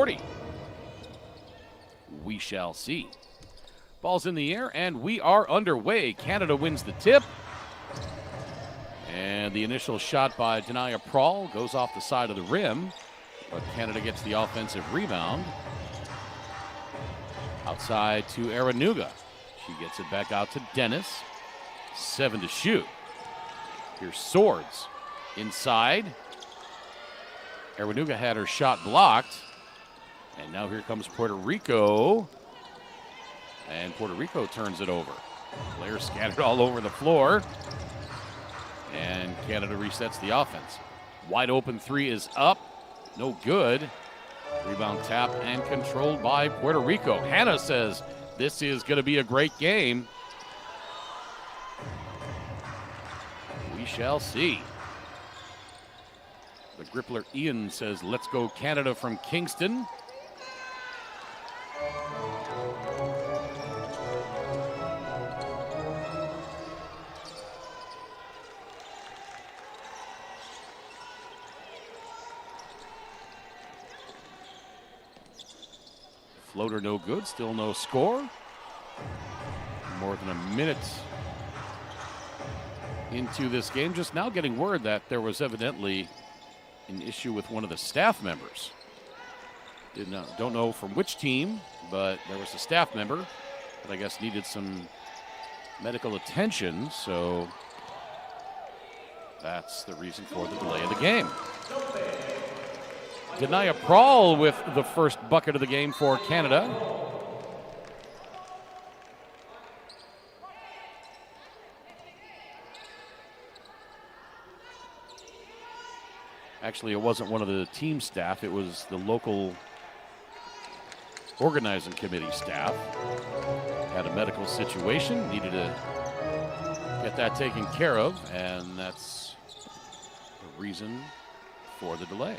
40. We shall see. Ball's in the air, and we are underway. Canada wins the tip. And the initial shot by Denia Prawl goes off the side of the rim, but Canada gets the offensive rebound. Outside to Aranuga. She gets it back out to Dennis. 7 to shoot. Here's Swords. Inside. Aranuga had her shot blocked. And now here comes Puerto Rico. And Puerto Rico turns it over. Players scattered all over the floor. And Canada resets the offense. Wide open three is up. No good. Rebound tap and controlled by Puerto Rico. Hannah says this is going to be a great game. We shall see. The Grippler Ian says, let's go Canada from Kingston. Floater no good, still no score. More than a minute into this game. Just now getting word that there was evidently an issue with one of the staff members. Don't know from which team, but there was a staff member that I guess needed some medical attention, so that's the reason for the delay of the game. Denia Prawl with the first bucket of the game for Canada. Actually, it wasn't one of the team staff. It was the local organizing committee staff. Had a medical situation, needed to get that taken care of, and that's the reason for the delay.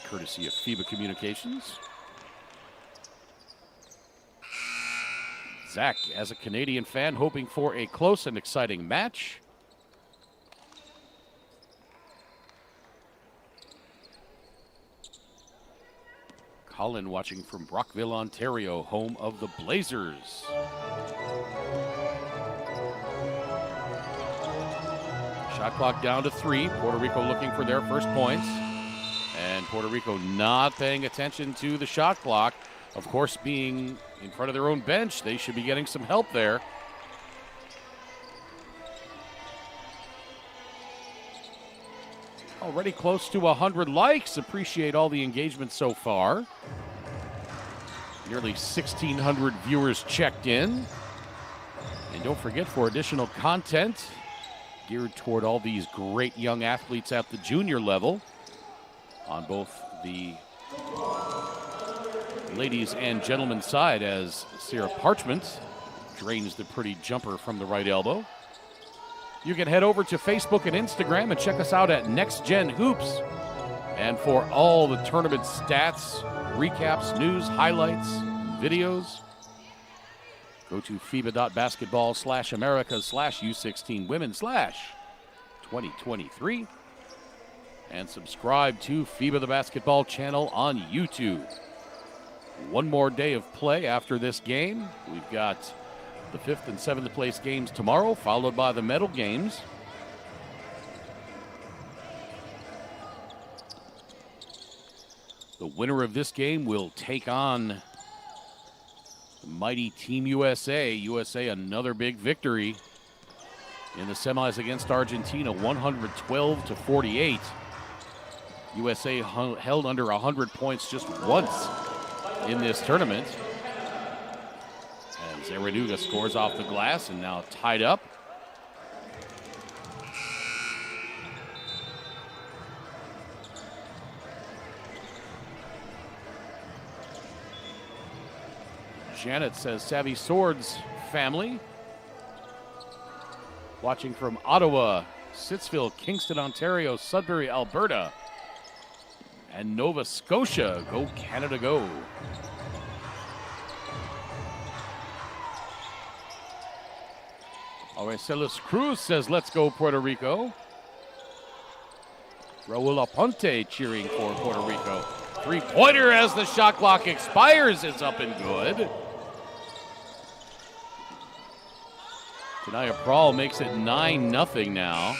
Courtesy of FIBA Communications. Zach, as a Canadian fan, hoping for a close and exciting match. Colin watching from Brockville, Ontario, home of the Blazers. Shot clock down to 3. Puerto Rico looking for their first points. And Puerto Rico not paying attention to the shot clock. Of course, being in front of their own bench, they should be getting some help there. Already close to 100 likes. Appreciate all the engagement so far. Nearly 1,600 viewers checked in. And don't forget, for additional content geared toward all these great young athletes at the junior level, on both the ladies and gentlemen side, as Sarah Parchment drains the pretty jumper from the right elbow. You can head over to Facebook and Instagram and check us out at Next Gen Hoops. And for all the tournament stats, recaps, news, highlights, videos, go to FIBA.basketball/America/U16women/2023. And subscribe to FIBA the Basketball channel on YouTube. One more day of play after this game. We've got the 5th and 7th place games tomorrow, followed by the medal games. The winner of this game will take on the mighty Team USA. USA, another big victory in the semis against Argentina, 112-48. USA held under 100 points just once in this tournament. As Aranuga scores off the glass and now tied up. Janet says, Savvy Swords family. Watching from Ottawa, Sittsville, Kingston, Ontario, Sudbury, Alberta, and Nova Scotia. Go Canada, go. All right, Celis Cruz says, let's go Puerto Rico. Raul Aponte cheering for Puerto Rico. Three-pointer as the shot clock expires. It's up and good. Tanaya Prawl makes it 9-0 now.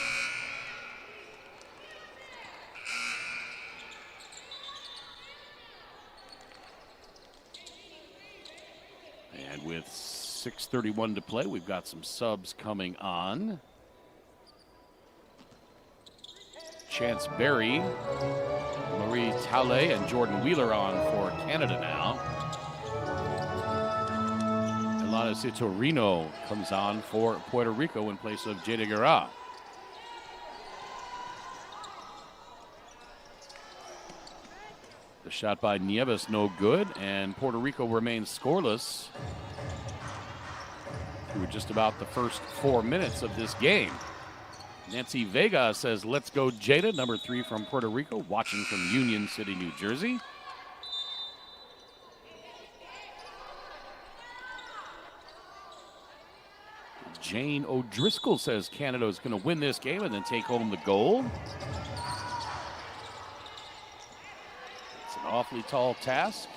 And with 6:31 to play, we've got some subs coming on. Chance Berry, Marie Talley, and Jordan Wheeler on for Canada now. Elana Citorino comes on for Puerto Rico in place of Jada Guerra. The shot by Nieves no good, and Puerto Rico remains scoreless through just about the first 4 minutes of this game. Nancy Vega says, "Let's go, Jada," number 3 from Puerto Rico, watching from Union City, New Jersey. Jane O'Driscoll says Canada is going to win this game and then take home the gold. It's an awfully tall task,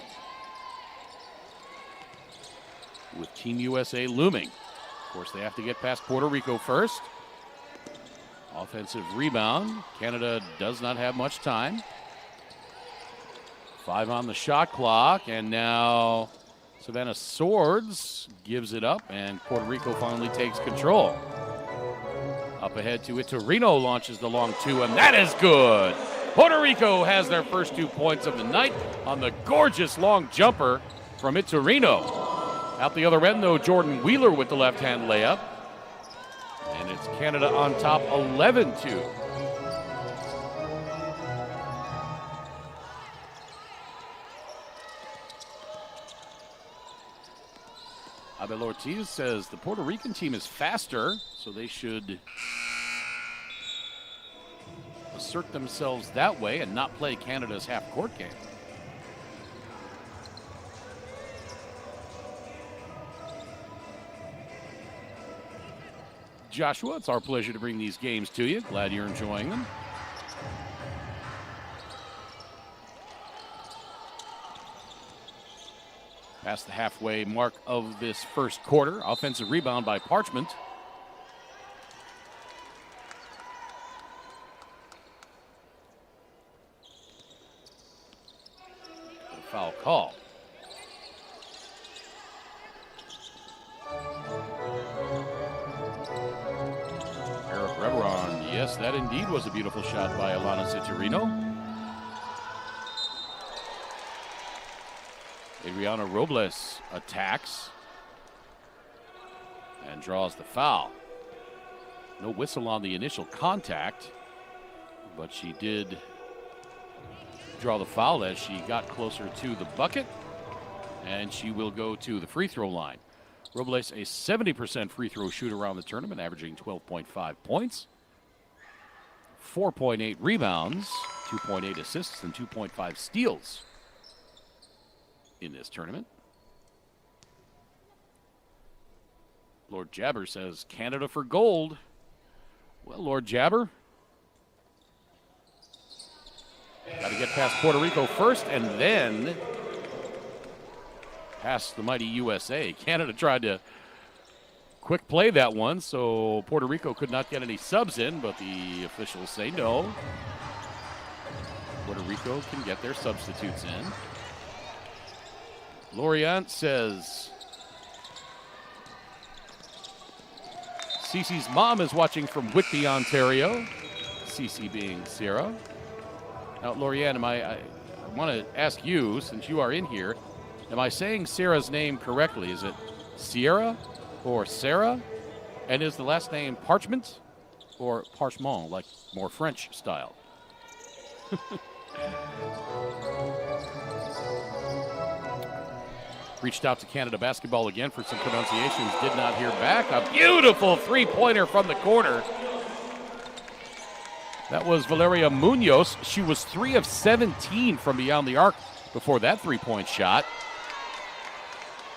with Team USA looming. Of course, they have to get past Puerto Rico first. Offensive rebound. Canada does not have much time. 5 on the shot clock, and now Savannah Swords gives it up, and Puerto Rico finally takes control. Up ahead to Iturrino, launches the long 2, and that is good. Puerto Rico has their first 2 points of the night on the gorgeous long jumper from Iturrino. Out the other end, though, Jordan Wheeler with the left-hand layup. And it's Canada on top 11-2. Abel Ortiz says the Puerto Rican team is faster, so they should assert themselves that way and not play Canada's half-court game. Joshua, it's our pleasure to bring these games to you. Glad you're enjoying them. Past the halfway mark of this first quarter. Offensive rebound by Parchment. A foul call. Yes, that indeed was a beautiful shot by Elana Citorino. Adriana Robles attacks and draws the foul. No whistle on the initial contact, but she did draw the foul as she got closer to the bucket, and she will go to the free throw line. Robles, a 70% free throw shooter around the tournament, averaging 12.5 points. 4.8 rebounds, 2.8 assists, and 2.5 steals in this tournament. Lord Jabber says, Canada for gold. Well, Lord Jabber, got to get past Puerto Rico first and then past the mighty USA. Canada tried to quick play that one, so Puerto Rico could not get any subs in, but the officials say no. Puerto Rico can get their substitutes in. Lorient says Cece's mom is watching from Whitby, Ontario. Cece being Sierra. Now, Lorianne, I want to ask you, since you are in here, am I saying Sarah's name correctly? Is it Sierra or Sarah? And is the last name Parchment or Parchement, like more French style? Reached out to Canada Basketball again for some pronunciations. Did not hear back. A beautiful three-pointer from the corner. That was Valeria Munoz. She was 3 of 17 from beyond the arc before that three-point shot.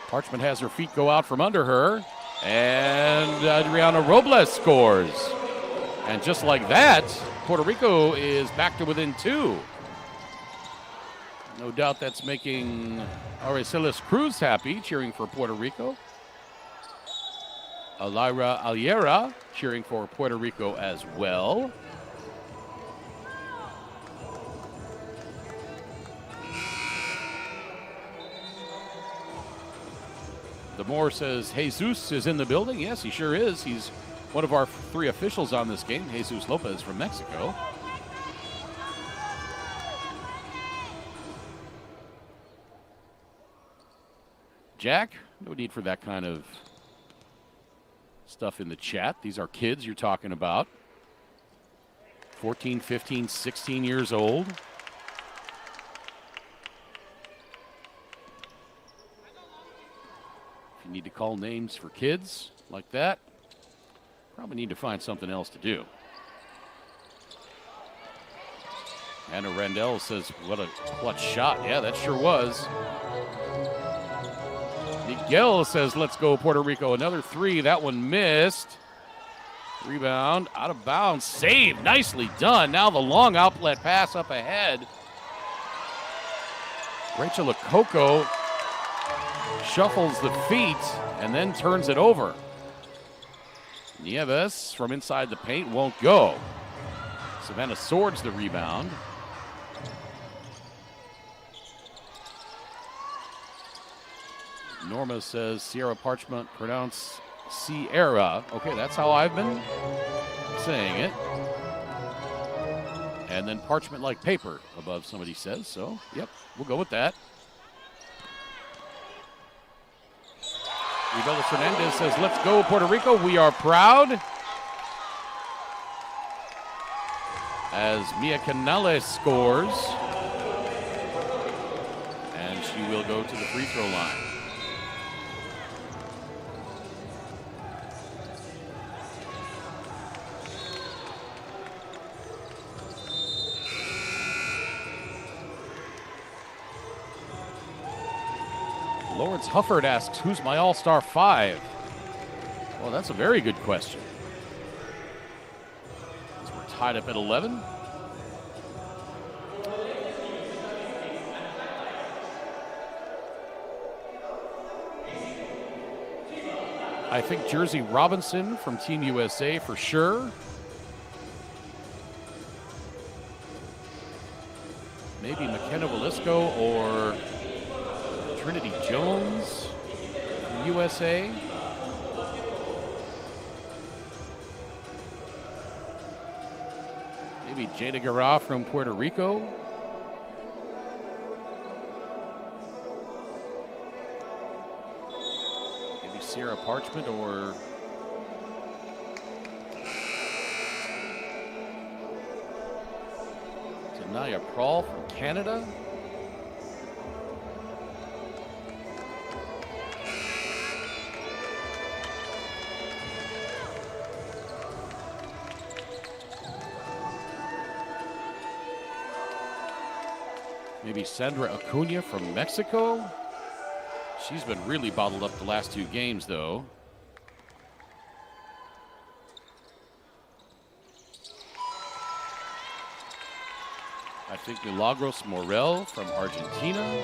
Parchment has her feet go out from under her. And Adriana Robles scores. And just like that, Puerto Rico is back to within 2. No doubt that's making Aricelis Cruz happy, cheering for Puerto Rico. Alyra Aliera cheering for Puerto Rico as well. Demore says Jesus is in the building. Yes, he sure is. He's one of our 3 officials on this game. Jesus Lopez from Mexico. Jack, no need for that kind of stuff in the chat. These are kids you're talking about. 14, 15, 16 years old. If you need to call names for kids like that, probably need to find something else to do. Anna Randell says, what a clutch shot. Yeah, that sure was. Miguel says, let's go Puerto Rico. Another 3. That one missed. Rebound, out of bounds. Save, nicely done. Now the long outlet pass up ahead. Rachel Lococo shuffles the feet and then turns it over. Nieves from inside the paint won't go. Savannah Swords the rebound. Norma says Sierra Parchment, pronounce Sierra. Okay, that's how I've been saying it. And then parchment like paper above, somebody says. So, yep, we'll go with that. Rebella Fernandez says, let's go Puerto Rico. We are proud. As Mia Canales scores. And she will go to the free throw line. Lawrence Hufford asks, who's my All-Star 5? Well, that's a very good question. As we're tied up at 11. I think Jersey Robinson from Team USA for sure. Maybe McKenna Willisco or Trinity Jones from USA. Maybe Jada Garra from Puerto Rico. Maybe Sierra Parchment or Tanaya Prawl from Canada. Maybe Sandra Acuna from Mexico. She's been really bottled up the last 2 games, though. I think Milagros Morel from Argentina.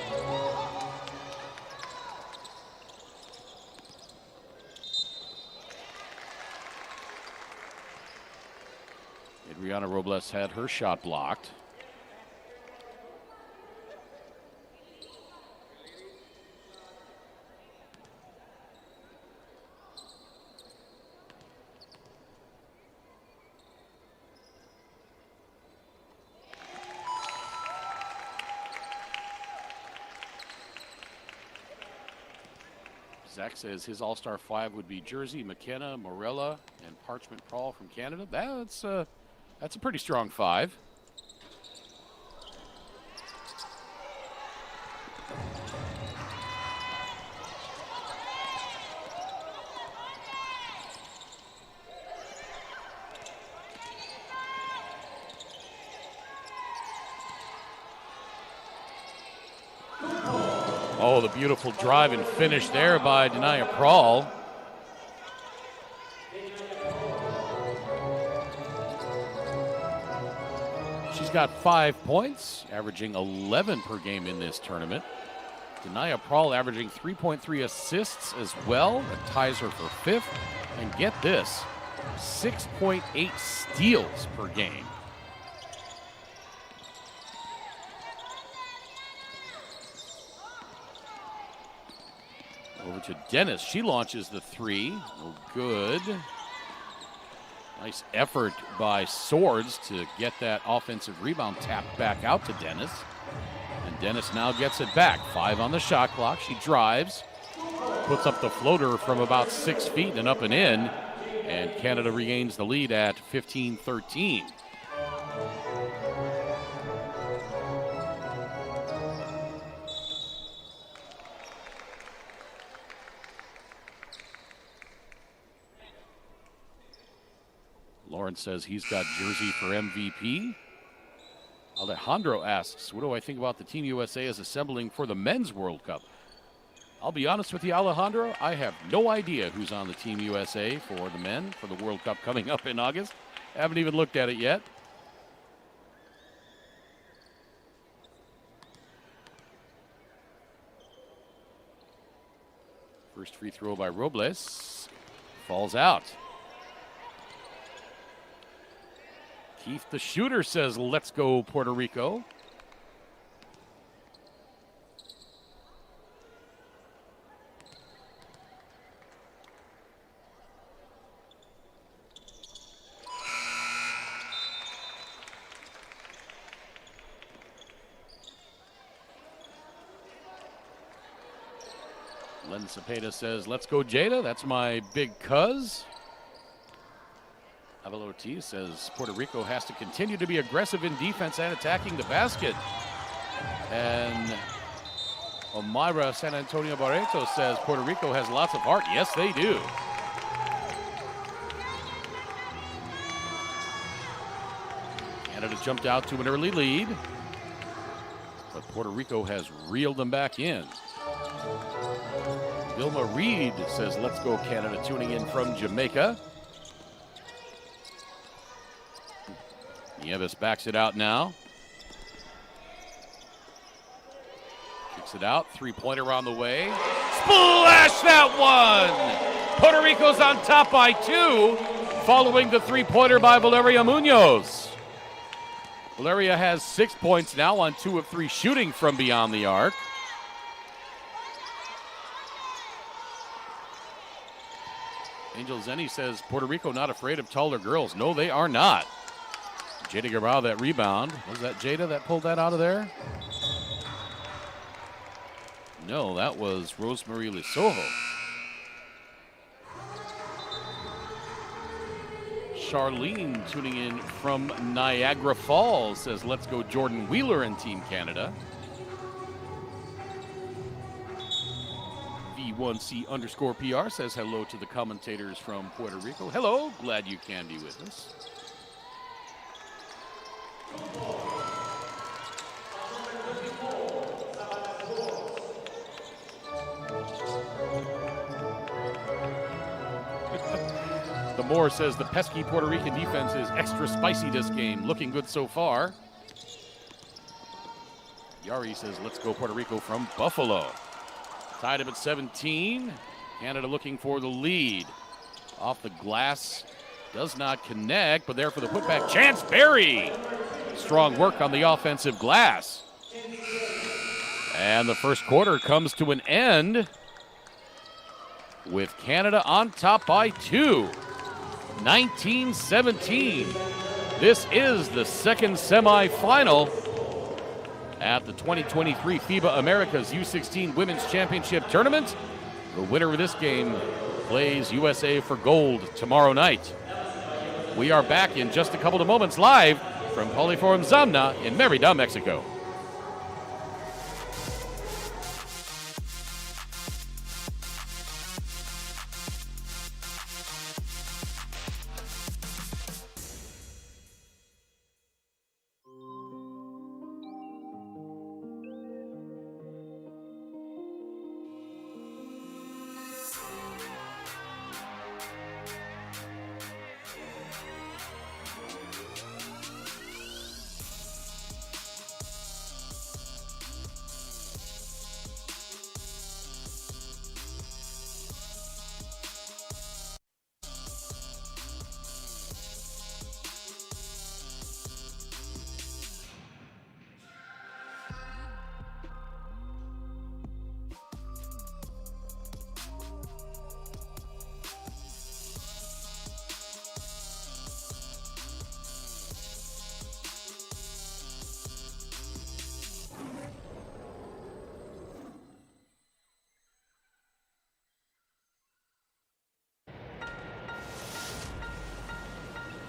Adriana Robles had her shot blocked. Zach says his All-Star 5 would be Jersey, McKenna, Morella, and Parchment Prawl from Canada. That's a pretty strong 5. Oh, the beautiful drive and finish there by Denaya Prawl. got 5 points, averaging 11 per game in this tournament. Denaya Prawl averaging 3.3 assists as well. That ties her for 5th. And get this, 6.8 steals per game. Over to Dennis. She launches the 3. No good. Nice effort by Swords to get that offensive rebound tapped back out to Dennis. And Dennis now gets it back. 5 on the shot clock. She drives, puts up the floater from about 6 feet and up and in. And Canada regains the lead at 15-13. Lawrence says he's got jersey for MVP. Alejandro asks, what do I think about the Team USA is assembling for the Men's World Cup? I'll be honest with you, Alejandro, I have no idea who's on the Team USA for the men for the World Cup coming up in August. Haven't even looked at it yet. First free throw by Robles. Falls out. Keith, the shooter, says, let's go, Puerto Rico. Len Cepeda says, let's go, Jada. That's my big cuz. Abel Ortiz says Puerto Rico has to continue to be aggressive in defense and attacking the basket. And Omaira San Antonio Barreto says Puerto Rico has lots of heart. Yes, they do. Canada jumped out to an early lead, but Puerto Rico has reeled them back in. Vilma Reed says, let's go, Canada, tuning in from Jamaica. Nieves backs it out now. Kicks it out. Three-pointer on the way. Splash that one! Puerto Rico's on top by 2, following the three-pointer by Valeria Munoz. Valeria has 6 points now on 2 of 3 shooting from beyond the arc. Angel Zenny says Puerto Rico not afraid of taller girls. No, they are not. Jada Guerrero, that rebound. Was that Jada that pulled that out of there? No, that was Rosemary Lisojo. Charlene tuning in from Niagara Falls says, let's go Jordan Wheeler and Team Canada. V1C_PR says hello to the commentators from Puerto Rico. Hello, glad you can be with us. The Moore says the pesky Puerto Rican defense is extra spicy this game. Looking good so far. Yari says, let's go Puerto Rico from Buffalo. Tied up at 17. Canada looking for the lead. Off the glass. Does not connect, but there for the putback. Chance Berry. Strong work on the offensive glass. And the first quarter comes to an end with Canada on top by 2. 19-17. This is the second semifinal at the 2023 FIBA Americas U16 Women's Championship Tournament. The winner of this game plays USA for gold tomorrow night. We are back in just a couple of moments live from Poliforum Zamna in Mérida, Mexico.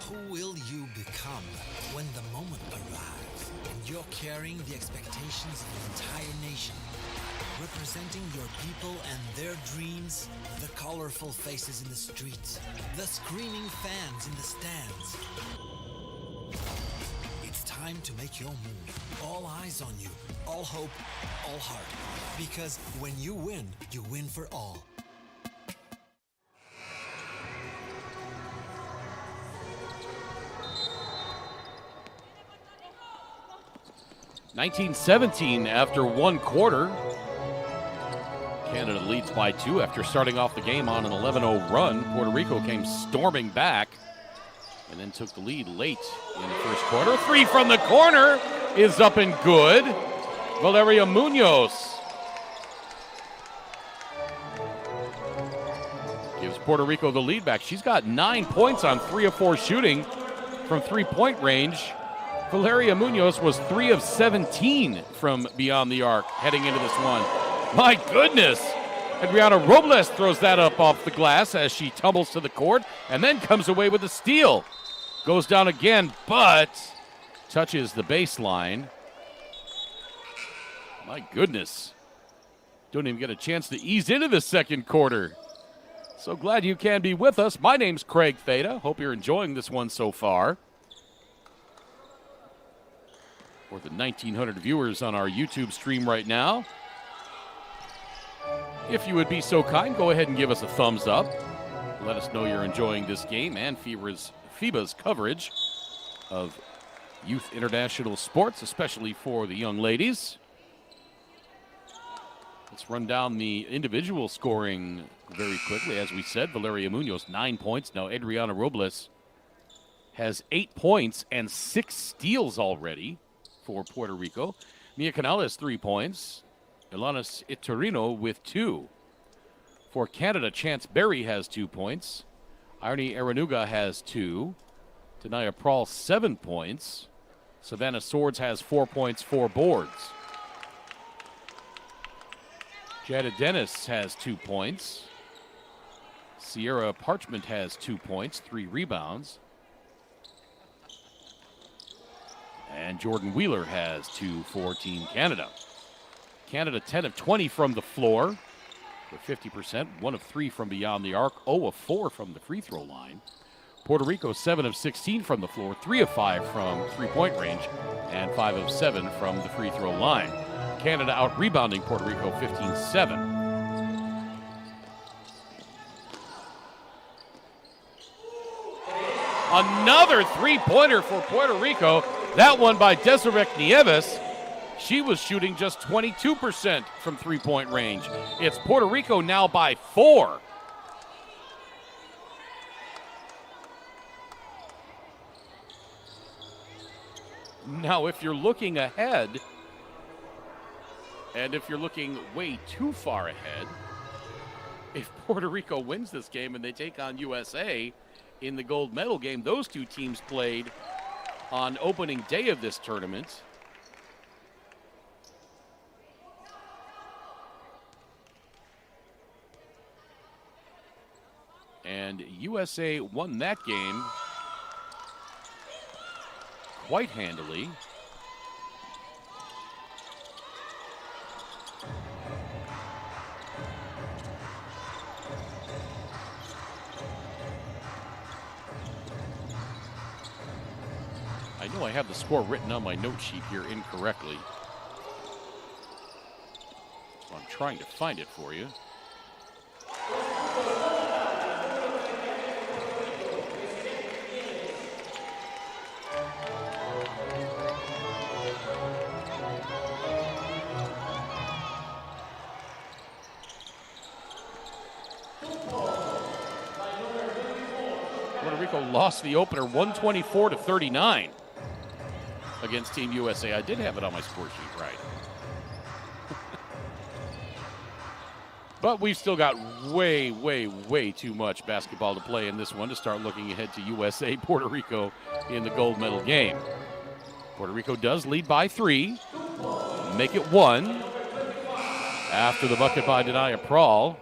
Who will you become when the moment arrives and you're carrying the expectations of an entire nation? Representing your people and their dreams, the colorful faces in the streets, the screaming fans in the stands. It's time to make your move. All eyes on you, all hope, all heart. Because when you win for all. (1917) after one quarter. Canada leads by 2 after starting off the game on an 11-0 run. Puerto Rico came storming back and then took the lead late in the first quarter. 3 from the corner is up and good. Valeria Munoz gives Puerto Rico the lead back. She's got 9 points on 3 of 4 shooting from three-point range. Valeria Munoz was 3 of 17 from beyond the arc heading into this one. My goodness! Adriana Robles throws that up off the glass as she tumbles to the court and then comes away with a steal. Goes down again, but touches the baseline. My goodness. Don't even get a chance to ease into the second quarter. So glad you can be with us. My name's Craig Theta. Hope you're enjoying this one so far. More than 1,900 viewers on our YouTube stream right now. If you would be so kind, go ahead and give us a thumbs up. Let us know you're enjoying this game and FIBA's coverage of youth international sports, especially for the young ladies. Let's run down the individual scoring very quickly. As we said, Valeria Munoz, 9 points. Now Adriana Robles has 8 points and 6 steals already for Puerto Rico. Mia Canales, 3 points. Ilanis Iturino with 2. For Canada, Chance Berry has 2 points. Irene Aranuga has 2. Tanaya Prawl, 7 points. Savannah Swords has 4 points, 4 boards. Jada Dennis has 2 points. Sierra Parchment has 2 points, 3 rebounds. And Jordan Wheeler has 2 for Team Canada. Canada 10 of 20 from the floor for 50%, 1 of 3 from beyond the arc, 0 of 4 from the free throw line. Puerto Rico 7 of 16 from the floor, 3 of 5 from three-point range, and 5 of 7 from the free throw line. Canada out-rebounding Puerto Rico 15-7. Another three-pointer for Puerto Rico. That one by Desiree Nieves. She was shooting just 22% from three-point range. It's Puerto Rico now by 4. Now, if you're looking ahead, and if you're looking way too far ahead, if Puerto Rico wins this game and they take on USA in the gold medal game, those two teams played on opening day of this tournament. And USA won that game quite handily. I know I have the score written on my note sheet here incorrectly, so I'm trying to find it for you. Puerto Rico lost the opener 124-39 against Team USA. I did have it on my score sheet right. But we've still got way, way, way too much basketball to play in this one to start looking ahead to USA, Puerto Rico in the gold medal game. Puerto Rico does lead by 3, make it 1 after the bucket by Denaya Prawl.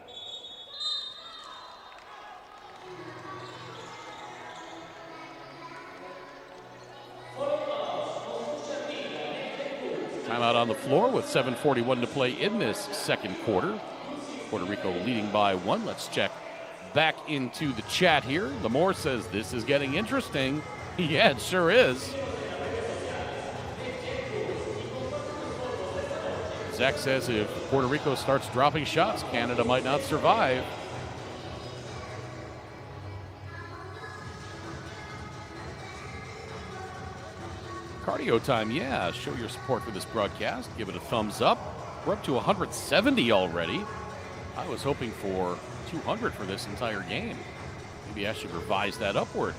Timeout on the floor with 7:41 to play in this second quarter. Puerto Rico leading by 1. Let's check back into the chat here. Lamore says this is getting interesting. Yeah, it sure is. Zach says if Puerto Rico starts dropping shots, Canada might not survive. Cardio time, yeah. Show your support for this broadcast. Give it a thumbs up. We're up to 170 already. I was hoping for 200 for this entire game. Maybe I should revise that upward.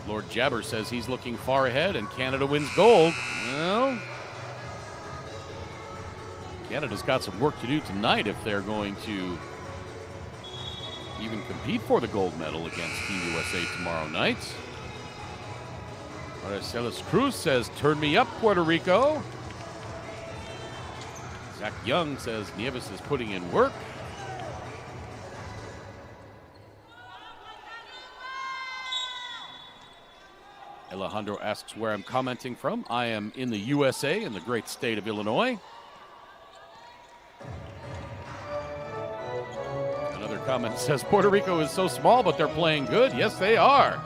Lord Jabber says he's looking far ahead and Canada wins gold. Well, Canada's got some work to do tonight if they're going to even compete for the gold medal against Team USA tomorrow night. Marcelis Cruz says, turn me up, Puerto Rico. Zach Young says, Nieves is putting in work. Alejandro asks where I'm commenting from. I am in the USA, in the great state of Illinois. Another comment says, Puerto Rico is so small, but they're playing good. Yes, they are.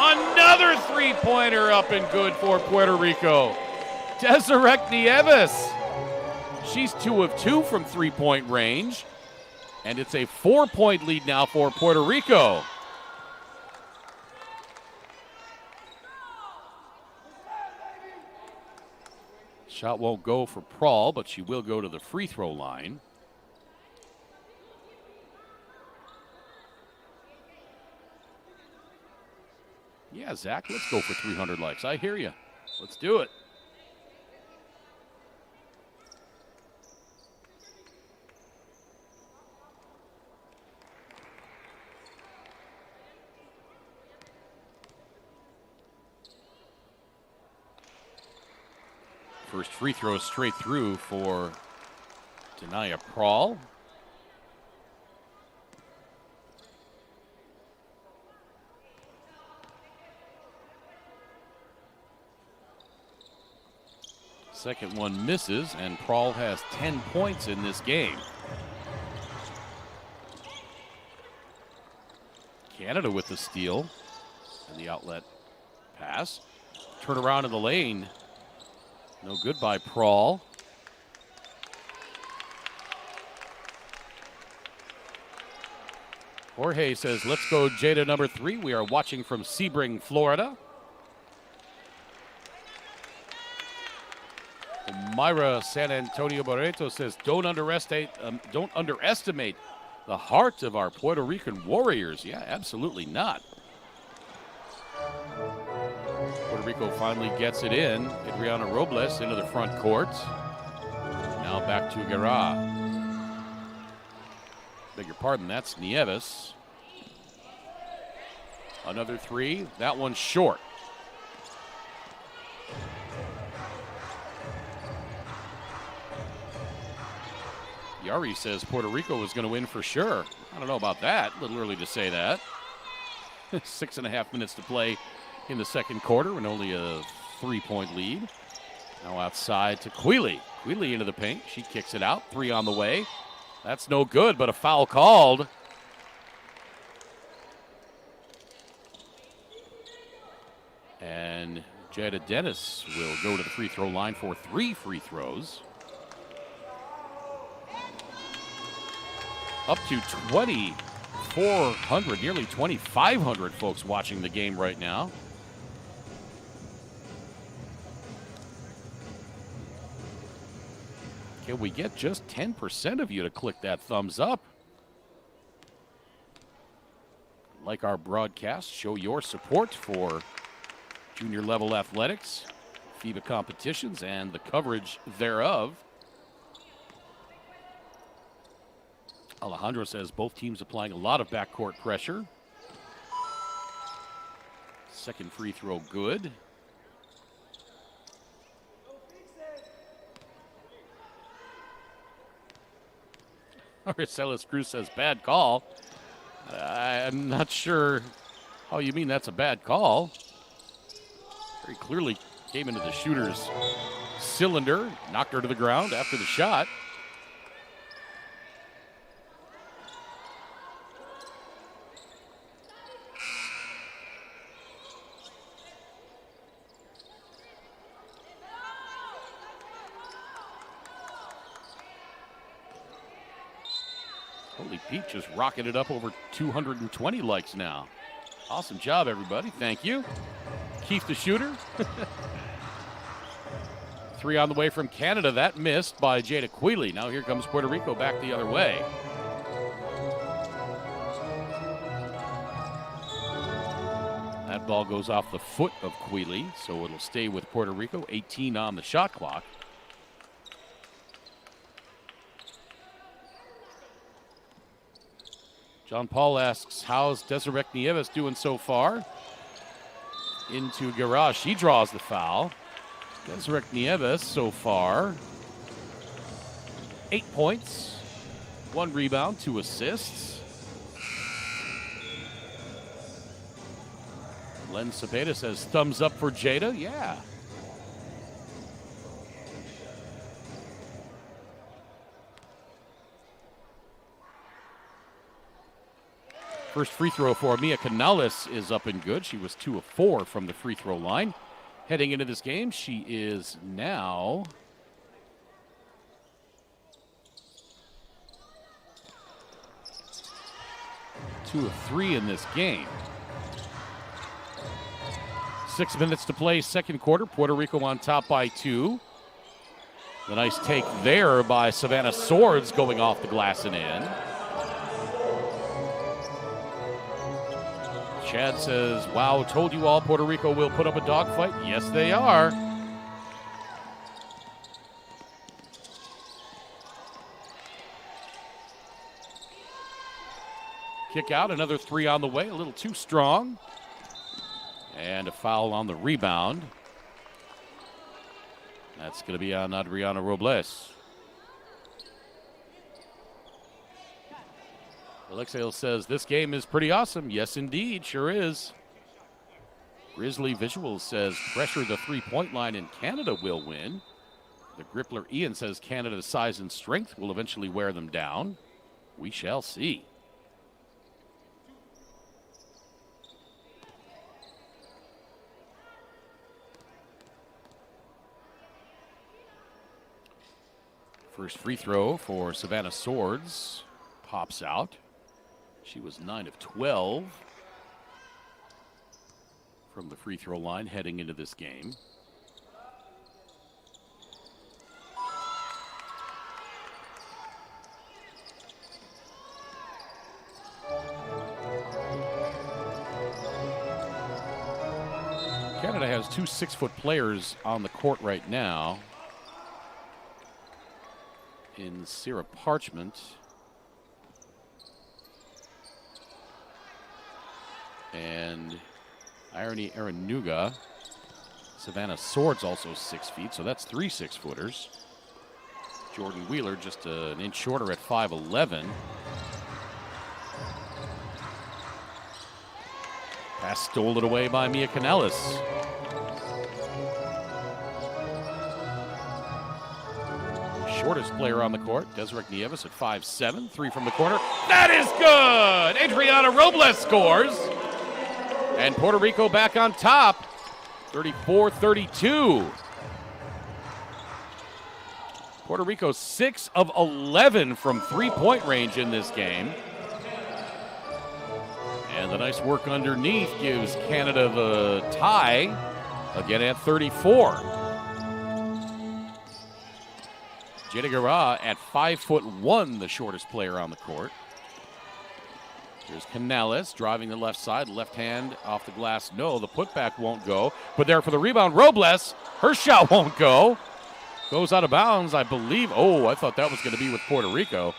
Another three-pointer up and good for Puerto Rico. Desiree Nieves. She's 2 of 2 from three-point range. And it's a 4-point lead now for Puerto Rico. Shot won't go for Prahl, but she will go to the free throw line. Yeah, Zach, let's go for 300 likes. I hear you. Let's do it. First free throw straight through for Denaya Prahl. Second one misses, and Prahl has 10 points in this game. Canada with the steal and the outlet pass. Turn around in the lane. No good by Prahl. Jorge says, let's go Jada number 3. We are watching from Sebring, Florida. Myra San Antonio Barreto says, don't underestimate the heart of our Puerto Rican warriors. Yeah, absolutely not. Puerto Rico finally gets it in. Adriana Robles into the front court. Now back to Guerra. Beg your pardon, that's Nieves. Another 3. That one's short. Yari says Puerto Rico was going to win for sure. I don't know about that. A little early to say that. 6.5 minutes to play in the second quarter and only a 3-point lead. Now outside to Quealy. Quealy into the paint. She kicks it out. 3 on the way. That's no good, but a foul called. And Jada Dennis will go to the free throw line for 3 free throws. Up to 2,400, nearly 2,500 folks watching the game right now. Can we get just 10% of you to click that thumbs up? Like our broadcast, show your support for junior level athletics, FIBA competitions, and the coverage thereof. Alejandro says both teams applying a lot of backcourt pressure. Second free throw good. Marcellus Cruz says bad call. I'm not sure how you mean that's a bad call. Very clearly came into the shooter's cylinder, knocked her to the ground after the shot. Holy Pete just rocketed up over 220 likes now. Awesome job, everybody. Thank you. Keith the shooter. 3 on the way from Canada. That missed by Jada Quealy. Now here comes Puerto Rico back the other way. That ball goes off the foot of Quealy, so it'll stay with Puerto Rico. 18 on the shot clock. John Paul asks, how's Desiree Nieves doing so far? Into Garage. She draws the foul. Desiree Nieves so far, 8 points, 1 rebound, 2 assists. Len Cepeda says, thumbs up for Jada. Yeah. First free throw for Mia Canales is up and good. She was 2 of 4 from the free throw line. Heading into this game, she is now two of 3 in this game. 6 minutes to play, second quarter. Puerto Rico on top by 2. The nice take there by Savannah Swords going off the glass and in. Chad says, wow, told you all Puerto Rico will put up a dogfight. Yes, they are. Kick out, another 3 on the way, a little too strong. And a foul on the rebound. That's going to be on Adriana Robles. Alexei says, this game is pretty awesome. Yes, indeed, sure is. Grizzly Visuals says, pressure the three-point line and Canada will win. The Grippler Ian says, Canada's size and strength will eventually wear them down. We shall see. First free throw for Savannah Swords pops out. She was 9 of 12 from the free throw line heading into this game. Canada has 2 6-foot players on the court right now. In Sarah Parchment and Irony Aranuga. Savannah Swords also 6 feet, so that's 3 6-footers. Jordan Wheeler just an inch shorter at 5'11". Pass stolen away by Mia Canales. Shortest player on the court, Desiree Nieves at 5'7", 3 from the corner. That is good! Adriana Robles scores. And Puerto Rico back on top, 34-32. Puerto Rico 6 of 11 from three-point range in this game. And the nice work underneath gives Canada the tie, again at 34. Jada Guerra at 5'1", the shortest player on the court. Here's Canales driving the left side, left hand off the glass. No, the putback won't go. But there for the rebound, Robles. Her shot won't go. Goes out of bounds, I believe. Oh, I thought that was going to be with Puerto Rico.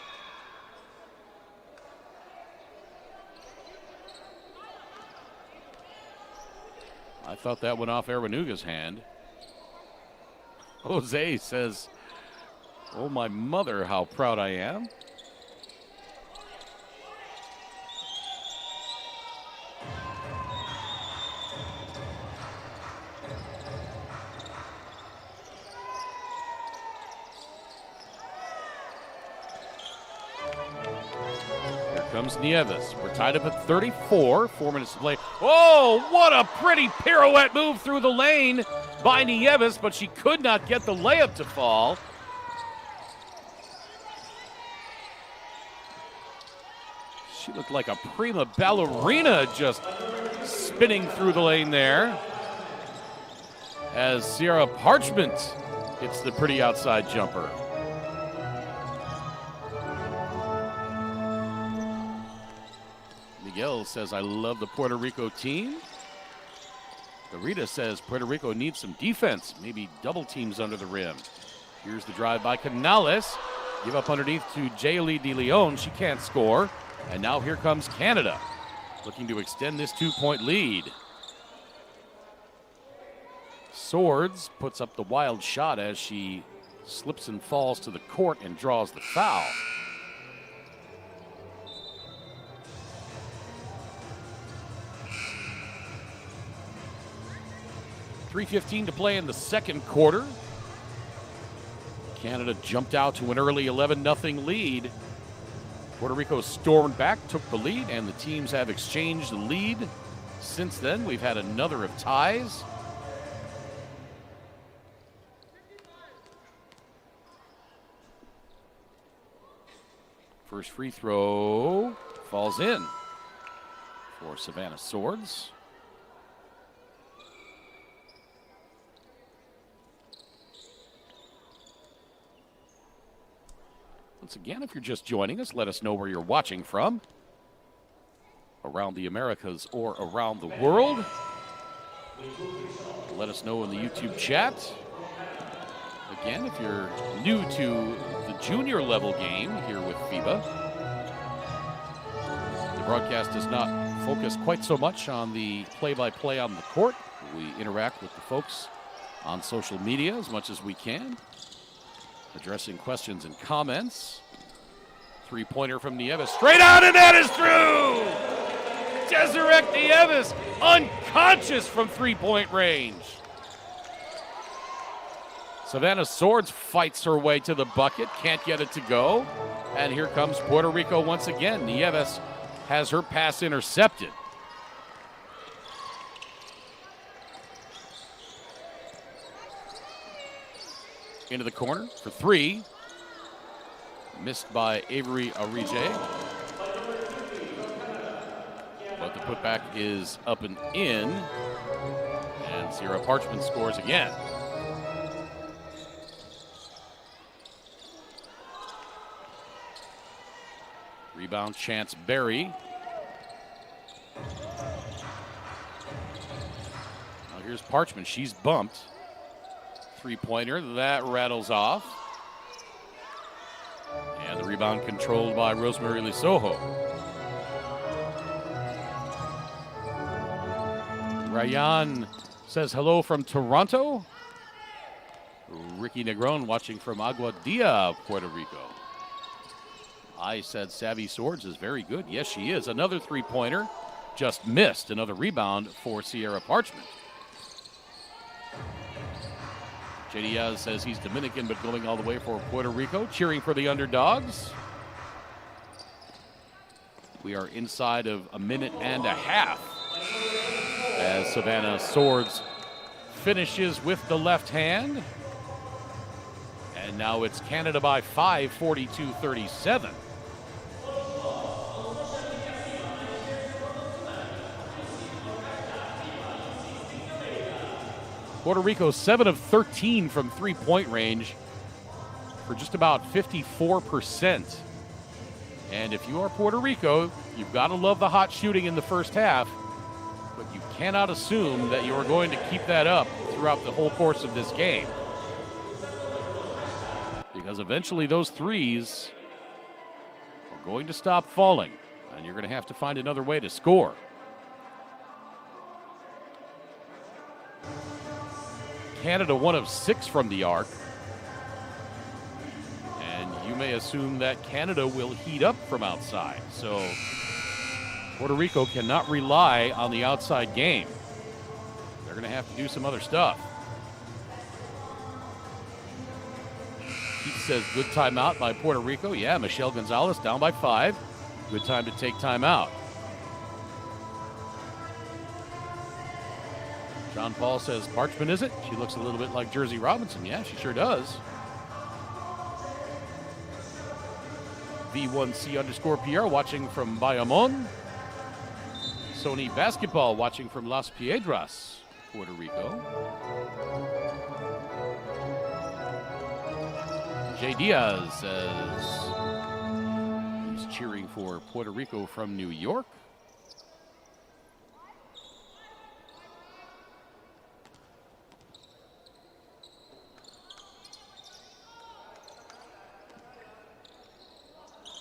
I thought that went off Aranuga's hand. Jose says, oh, my mother, how proud I am. comes Nieves. We're tied up at 34. 4 minutes to play. Oh, what a pretty pirouette move through the lane by Nieves, but she could not get the layup to fall. She looked like a prima ballerina just spinning through the lane there as Sierra Parchment hits the pretty outside jumper. Miguel says, I love the Puerto Rico team. Garita says Puerto Rico needs some defense, maybe double teams under the rim. Here's the drive by Canales. Give up underneath to Jaeli De Leon. She can't score. And now here comes Canada, looking to extend this 2-point lead. Swords puts up the wild shot as she slips and falls to the court and draws the foul. .3:15 to play in the second quarter. Canada jumped out to an early 11-0 lead. Puerto Rico stormed back, took the lead, and the teams have exchanged the lead. Since then, we've had another of ties. First free throw falls in for Savannah Swords. Once again, if you're just joining us, let us know where you're watching from, around the Americas or around the world. Let us know in the YouTube chat. Again, if you're new to the junior level game here with FIBA, the broadcast does not focus quite so much on the play-by-play on the court. We interact with the folks on social media as much as we can, addressing questions and comments. Three-pointer from Nieves, straight out, and that is through! Desiree Nieves, unconscious from three-point range. Savannah Swords fights her way to the bucket, can't get it to go. And here comes Puerto Rico once again. Nieves has her pass intercepted. Into the corner for three. Missed by Avery Arige. But the putback is up and in. And Sierra Parchment scores again. Rebound, Chance Berry. Now here's Parchment. She's bumped. Three-pointer, that rattles off. And the rebound controlled by Rosemary Lisojo. Ryan says hello from Toronto. Ricky Negron watching from Aguadilla, Puerto Rico. I said Savvy Swords is very good. Yes, she is. Another three-pointer, just missed. Another rebound for Sierra Parchment. J. Diaz says he's Dominican, but going all the way for Puerto Rico, cheering for the underdogs. We are inside of a minute and a half as Savannah Swords finishes with the left hand. And now it's Canada by 5, 42-37. Puerto Rico 7 of 13 from three-point range for just about 54%. And if you are Puerto Rico, you've got to love the hot shooting in the first half, but you cannot assume that you are going to keep that up throughout the whole course of this game. Because eventually those threes are going to stop falling, and you're going to have to find another way to score. Canada 1 of 6 from the arc. And you may assume that Canada will heat up from outside. So Puerto Rico cannot rely on the outside game. They're going to have to do some other stuff. Keith says good timeout by Puerto Rico. Yeah, Michelle Gonzalez down by 5. Good time to take time out. John Paul says, Parchment, is it? She looks a little bit like Jersey Robinson. Yeah, she sure does. V1C_PR watching from Bayamon. Sony Basketball watching from Las Piedras, Puerto Rico. Jay Diaz says he's cheering for Puerto Rico from New York.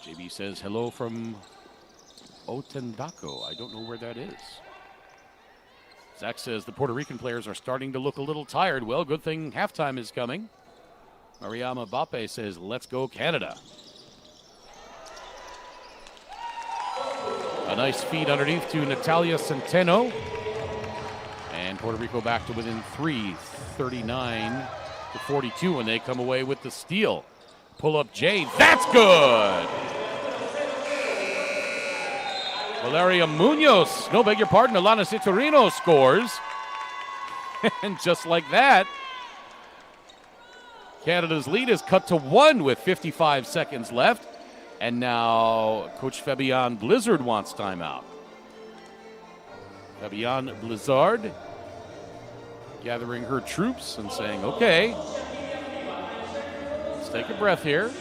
JB says hello from Otendaco. I don't know where that is. Zach says the Puerto Rican players are starting to look a little tired. Well, good thing halftime is coming. Mariama Bape says, let's go Canada. A nice feed underneath to Natalia Centeno. And Puerto Rico back to within 3, 39-42, and they come away with the steal. Pull up Jay, that's good! Valeria Munoz, no, beg your pardon, Alana Citorino scores. And just like that, Canada's lead is cut to 1 with 55 seconds left. And now Coach Fabienne Blizzard wants timeout. Fabienne Blizzard gathering her troops and saying, okay, let's take a breath here.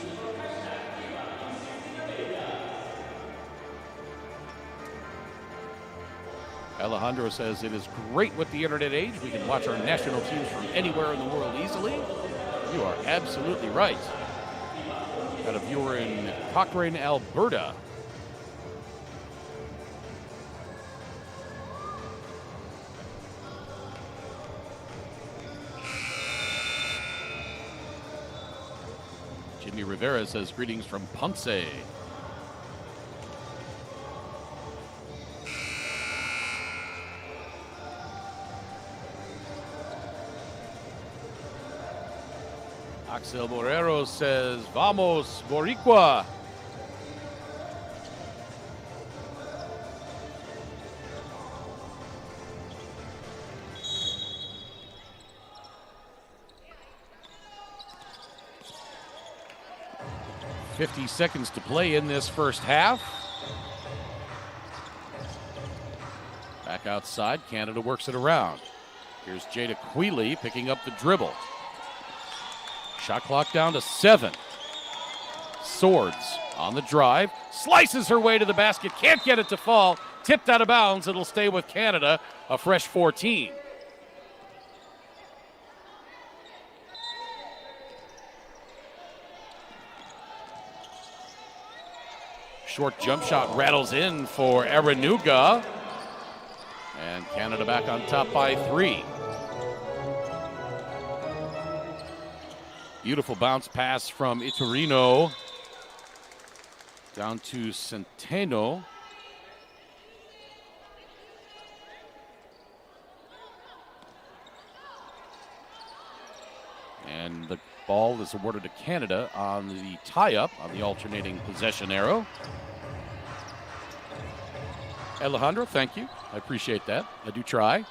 Alejandro says it is great with the internet age. We can watch our national teams from anywhere in the world easily. You are absolutely right. Got a viewer in Cochrane, Alberta. Jimmy Rivera says greetings from Ponce. Axel Borrero says, vamos, Boricua. .50 seconds to play in this first half. Back outside, Canada works it around. Here's Jada Quealy picking up the dribble. Shot clock down to 7. Swords on the drive. Slices her way to the basket. Can't get it to fall. Tipped out of bounds. It'll stay with Canada. A fresh 14. Short jump shot rattles in for Aranuga. And Canada back on top by 3. Beautiful bounce pass from Iturino down to Centeno. And the ball is awarded to Canada on the tie-up on the alternating possession arrow. Alejandro, thank you. I appreciate that. I do try.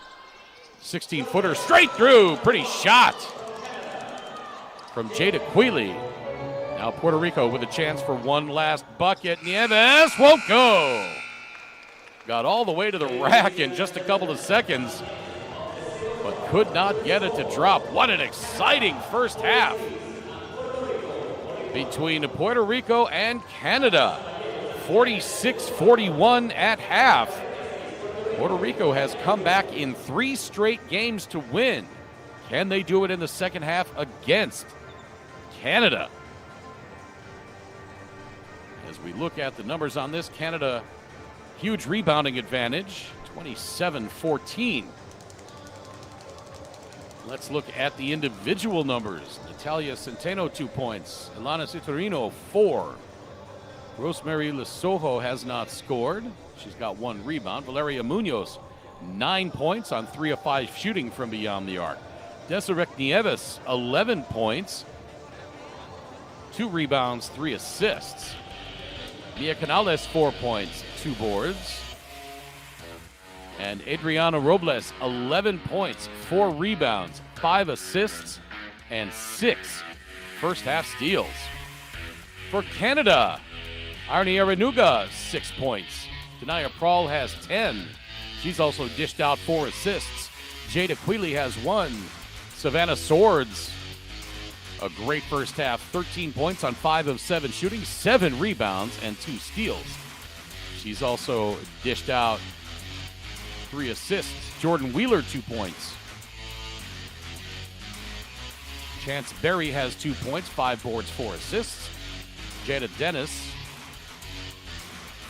16-footer straight through. Pretty shot from Jada Quealy. Now Puerto Rico with a chance for one last bucket. Nieves won't go. Got all the way to the rack in just a couple of seconds, but could not get it to drop. What an exciting first half between Puerto Rico and Canada. 46-41 at half. Puerto Rico has come back in 3 straight games to win. Can they do it in the second half against Canada? As we look at the numbers on this, Canada, huge rebounding advantage, 27-14. Let's look at the individual numbers. Natalia Centeno, 2 points. Ilana Citorino, 4. Rosemary Lesojo has not scored. She's got 1 rebound. Valeria Munoz, 9 points on 3 of 5 shooting from beyond the arc. Desiree Nieves, 11 points. 2 rebounds, 3 assists. Mia Canales, 4 points, 2 boards. And Adriana Robles, 11 points, 4 rebounds, 5 assists, and 6 first-half steals. For Canada, Arnie Arenuga, 6 points. Denaya Prawl has 10. She's also dished out 4 assists. Jada Quealy has 1. Savannah Swords, a great first half, 13 points on 5 of 7 shooting, 7 rebounds, and 2 steals. She's also dished out 3 assists. Jordan Wheeler, 2 points. Chance Berry has 2 points, 5 boards, 4 assists. Jada Dennis,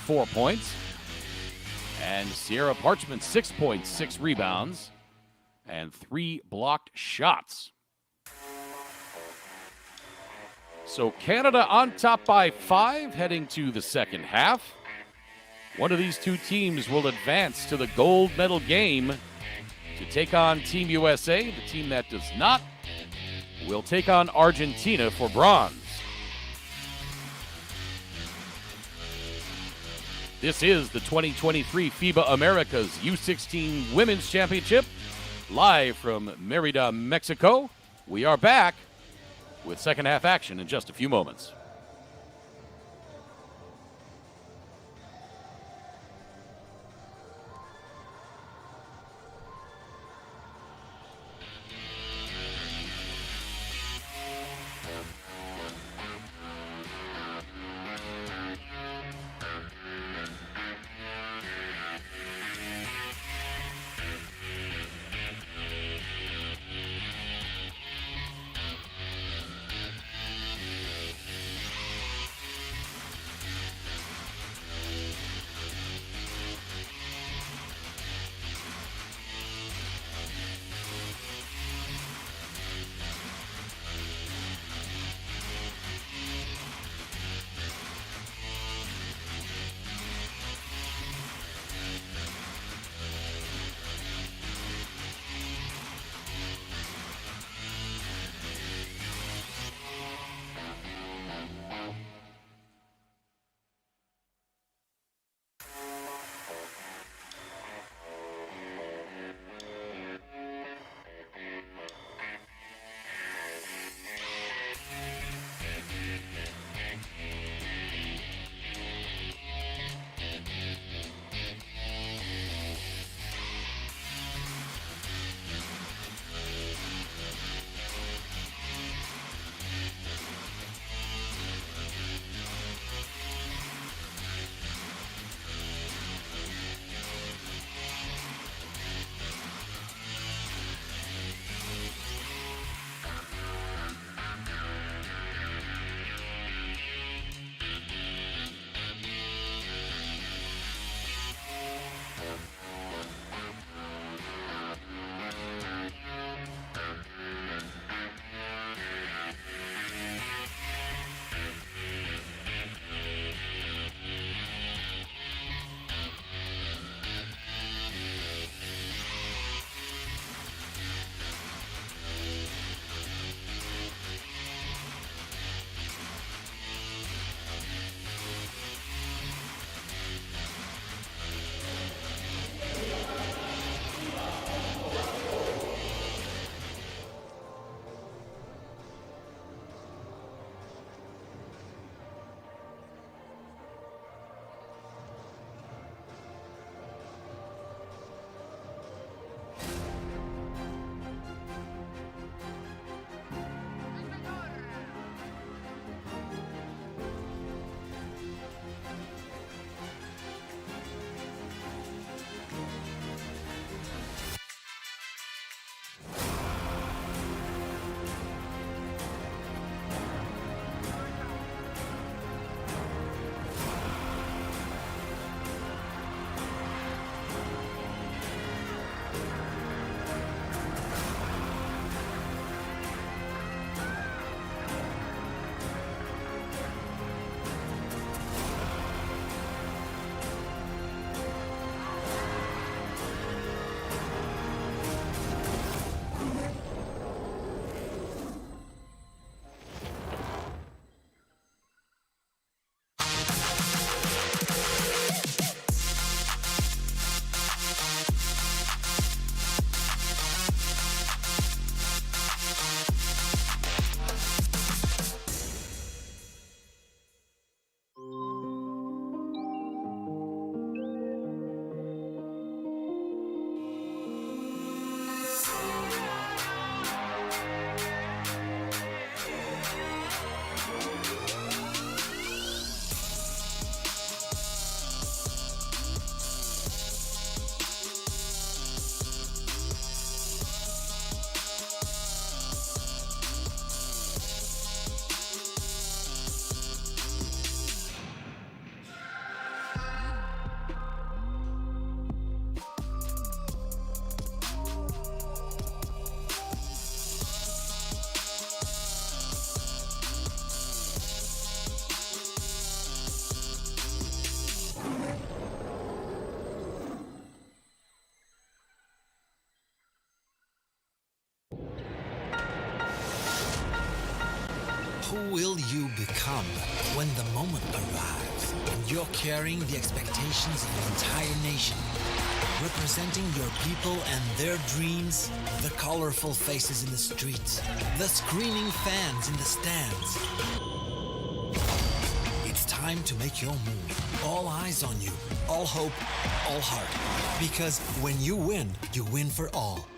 4 points. And Sierra Parchment, 6 points, 6 rebounds, and 3 blocked shots. So Canada on top by 5 heading to the second half. One of these two teams will advance to the gold medal game to take on Team USA. The team that does not will take on Argentina for bronze. This is the 2023 FIBA Americas U16 Women's Championship, live from Mérida, Mexico. We are back with second half action in just a few moments. Who will you become when the moment arrives and you're carrying the expectations of an entire nation? Representing your people and their dreams, the colorful faces in the streets, the screaming fans in the stands. It's time to make your move. All eyes on you, all hope, all heart. Because when you win for all.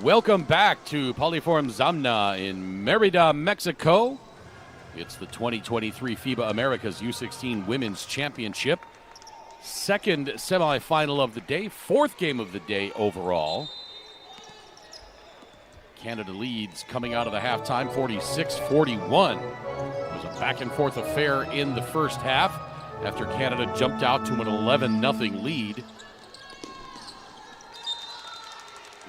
Welcome back to Polyform Zamna in Mérida, Mexico. It's the 2023 FIBA Americas U16 Women's Championship. Second semifinal of the day, fourth game of the day overall. Canada leads coming out of the halftime, 46-41. It was a back-and-forth affair in the first half after Canada jumped out to an 11-0 lead.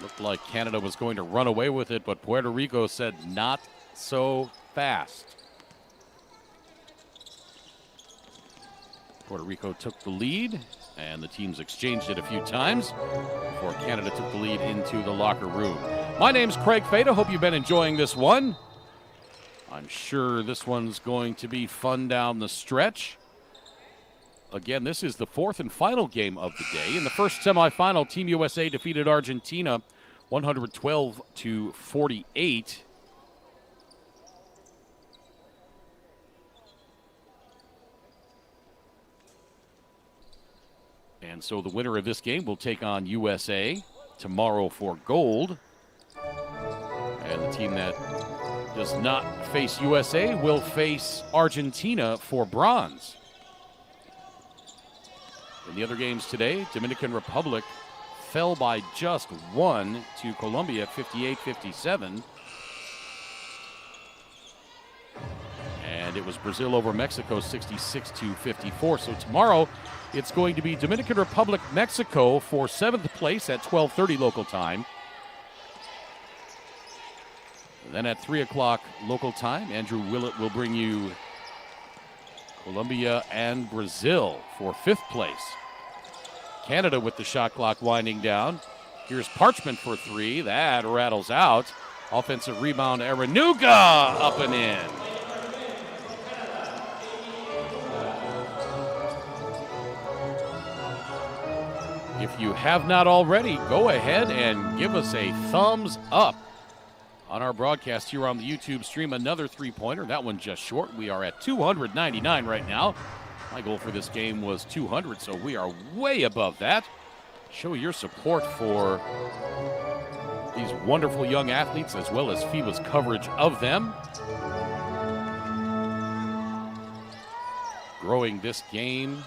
Looked like Canada was going to run away with it, but Puerto Rico said not so fast. Puerto Rico took the lead, and the teams exchanged it a few times before Canada took the lead into the locker room. My name's Craig Fada. Hope you've been enjoying this one. I'm sure this one's going to be fun down the stretch. Again, this is the fourth and final game of the day. In the first semifinal, Team USA defeated Argentina 112-48. And so the winner of this game will take on USA tomorrow for gold. And the team that does not face USA will face Argentina for bronze. In the other games today, Dominican Republic fell by just one to Colombia, 58-57. And it was Brazil over Mexico, 66-54. So tomorrow, it's going to be Dominican Republic, Mexico for 7th place at 12:30 local time. And then at 3 o'clock local time, Andrew Willett will bring you Colombia and Brazil for 5th place. Canada with the shot clock winding down. Here's Parchment for 3. That rattles out. Offensive rebound, Aranuga up and in. If you have not already, go ahead and give us a thumbs up on our broadcast here on the YouTube stream. Another three-pointer. That one just short. We are at 299 right now. My goal for this game was 200, so we are way above that. Show your support for these wonderful young athletes as well as FIBA's coverage of them. Growing this game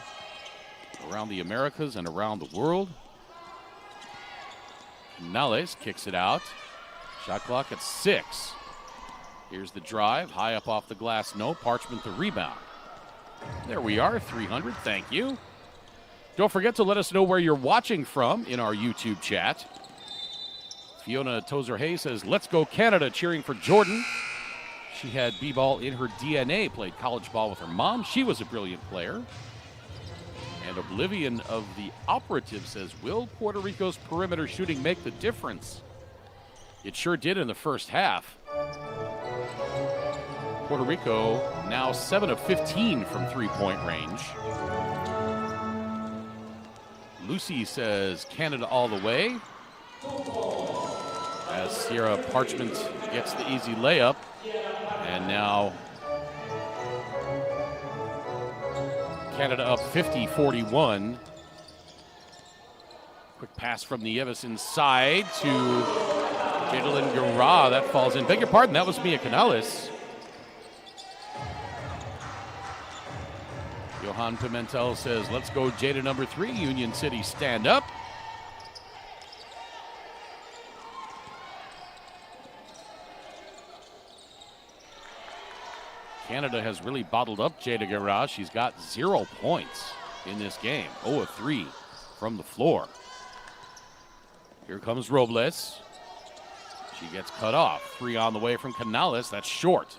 around the Americas and around the world. Canales kicks it out. Shot clock at 6. Here's the drive, high up off the glass, no. Parchment the rebound. There we are, 300, thank you. Don't forget to let us know where you're watching from in our YouTube chat. Fiona Tozer-Hay says, "Let's go Canada," cheering for Jordan. She had b-ball in her DNA, played college ball with her mom. She was a brilliant player. And Oblivion of the Operative says, "Will Puerto Rico's perimeter shooting make the difference?" It sure did in the first half. Puerto Rico now 7 of 15 from three-point range. Lucy says Canada all the way. As Sierra Parchment gets the easy layup. And now Canada up 50-41. Quick pass from the Evison side to Jadalyn Guerra. That falls in. Beg your pardon, that was Mia Canales. Johan Pimentel says, "Let's go Jada number 3. Union City, stand up." Canada has really bottled up Jada Guerra. She's got 0 points in this game. 0 of 3 from the floor. Here comes Robles. She gets cut off. 3 on the way from Canales. That's short.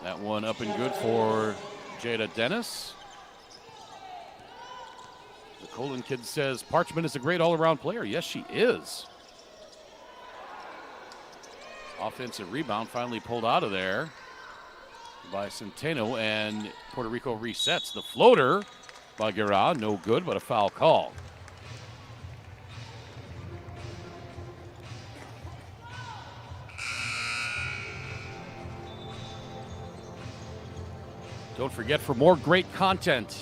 That one up and good for Jada Dennis. The Colin kid says Parchment is a great all-around player. Yes, she is. Offensive rebound finally pulled out of there by Centeno, and Puerto Rico resets. The floater by Guerra, no good, but a foul call. Don't forget, for more great content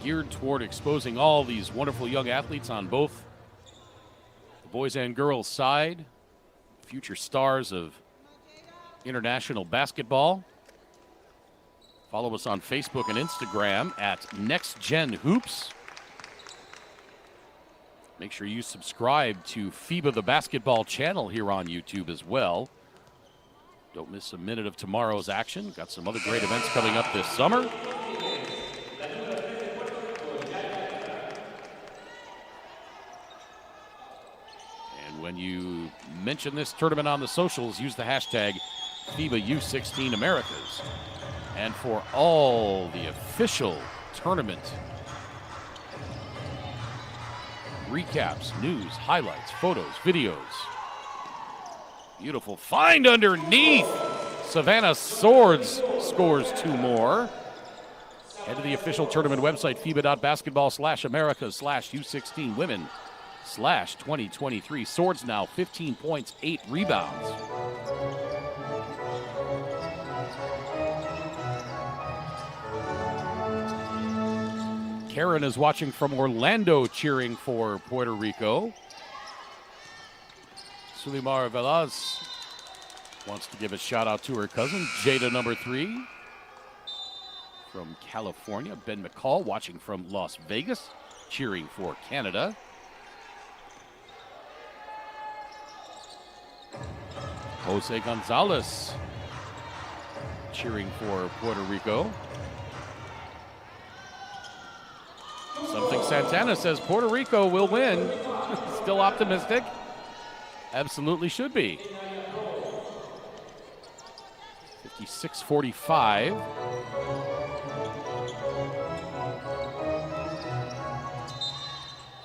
geared toward exposing all these wonderful young athletes on both the boys and girls side, future stars of international basketball, follow us on Facebook and Instagram at NextGenHoops. Make sure you subscribe to FIBA the Basketball channel here on YouTube as well. Don't miss a minute of tomorrow's action. Got some other great events coming up this summer. And when you mention this tournament on the socials, use the hashtag FIBA U16 Americas. And for all the official tournament recaps, news, highlights, photos, videos. Beautiful find underneath. Savannah Swords scores 2 more. Head to the official tournament website, FIBA.basketball/Americas/U16 Women/2023. Swords now 15 points, 8 rebounds. Karen is watching from Orlando, cheering for Puerto Rico. Sulimar Velaz wants to give a shout out to her cousin, Jada number 3 from California. Ben McCall watching from Las Vegas, cheering for Canada. Jose Gonzalez cheering for Puerto Rico. Something Santana says Puerto Rico will win. Still optimistic? Absolutely should be. 56-45.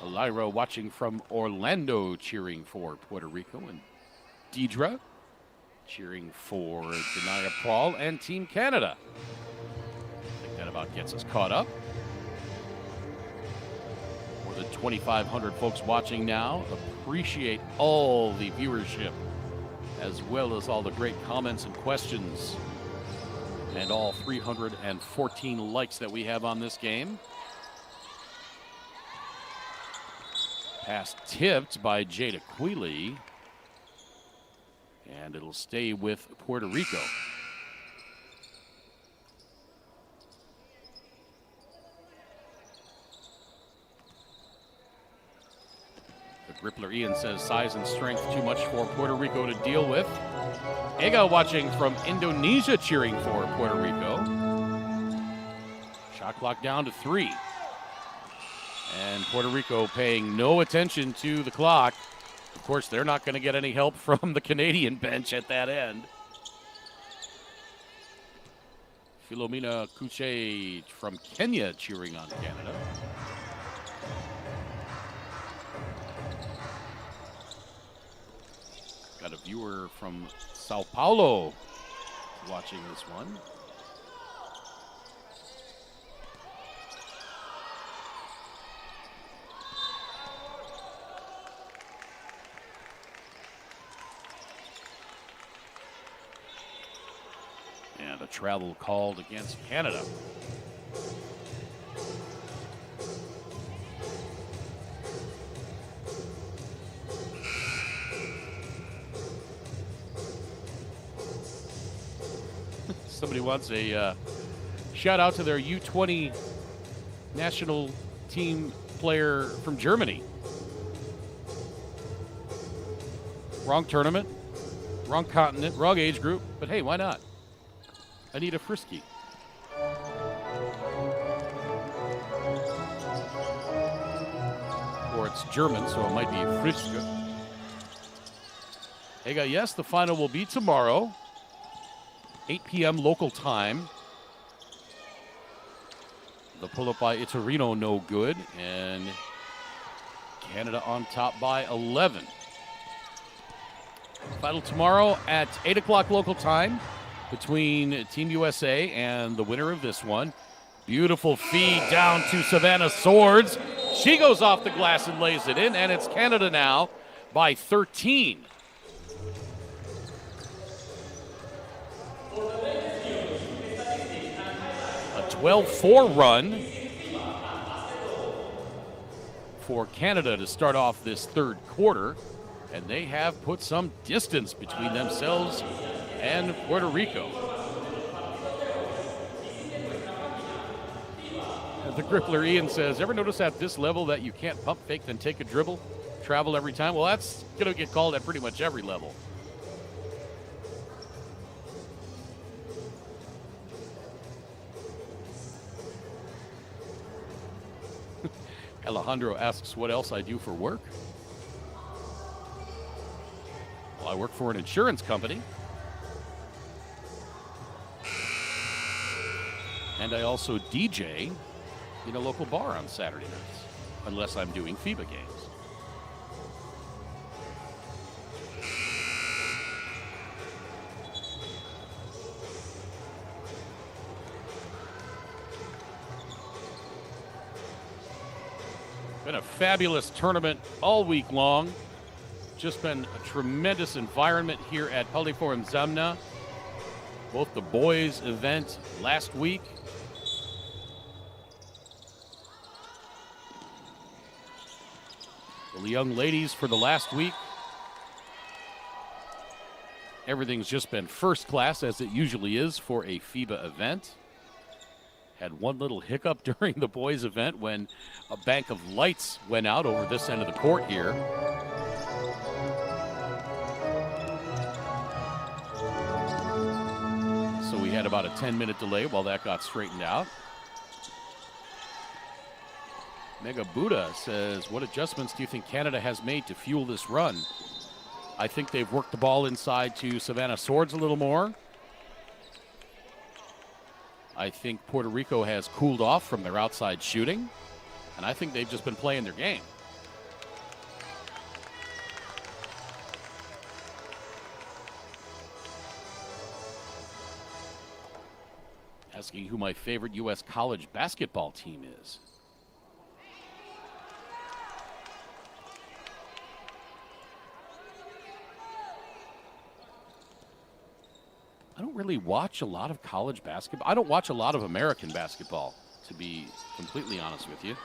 Elira watching from Orlando, cheering for Puerto Rico. And Deidre cheering for Denia Paul and Team Canada. I think that about gets us caught up. More than 2,500 folks watching now. Appreciate all the viewership, as well as all the great comments and questions, and all 314 likes that we have on this game. Pass tipped by Jada Quealy, and it'll stay with Puerto Rico. Rippler Ian says size and strength too much for Puerto Rico to deal with. Ega watching from Indonesia, cheering for Puerto Rico. Shot clock down to 3. And Puerto Rico paying no attention to the clock. Of course, they're not going to get any help from the Canadian bench at that end. Philomena Kuche from Kenya cheering on Canada. Got a viewer from Sao Paulo watching this one. And a travel called against Canada. Somebody wants a shout out to their U20 national team player from Germany. Wrong tournament, wrong continent, wrong age group, but hey, why not? Anita Frisky. Or it's German, so it might be Friske. Ega, yes, the final will be tomorrow. 8 p.m. local time. The pull-up by Iturino, no good. And Canada on top by 11. Final tomorrow at 8 o'clock local time between Team USA and the winner of this one. Beautiful feed down to Savannah Swords. She goes off the glass and lays it in, and it's Canada now by 13. 12-4 run for Canada to start off this third quarter, and they have put some distance between themselves and Puerto Rico. The Grippler Ian says, ever notice at this level that you can't pump fake then take a dribble, travel every time? Well, that's going to get called at pretty much every level. Alejandro asks what else I do for work. Well, I work for an insurance company. And I also DJ in a local bar on Saturday nights, unless I'm doing FIBA games. Been a fabulous tournament all week long. Just been a tremendous environment here at Poliforum Zamna. Both the boys' event last week. The young ladies for the last week. Everything's just been first class, as it usually is for a FIBA event. Had one little hiccup during the boys' event when a bank of lights went out over this end of the court here. So we had about a 10-minute delay while that got straightened out. Mega Buddha says, what adjustments do you think Canada has made to fuel this run? I think they've worked the ball inside to Savannah Swords a little more. I think Puerto Rico has cooled off from their outside shooting, and I think they've just been playing their game. Asking who my favorite U.S. college basketball team is. I don't really watch a lot of college basketball. I don't watch a lot of American basketball, to be completely honest with you.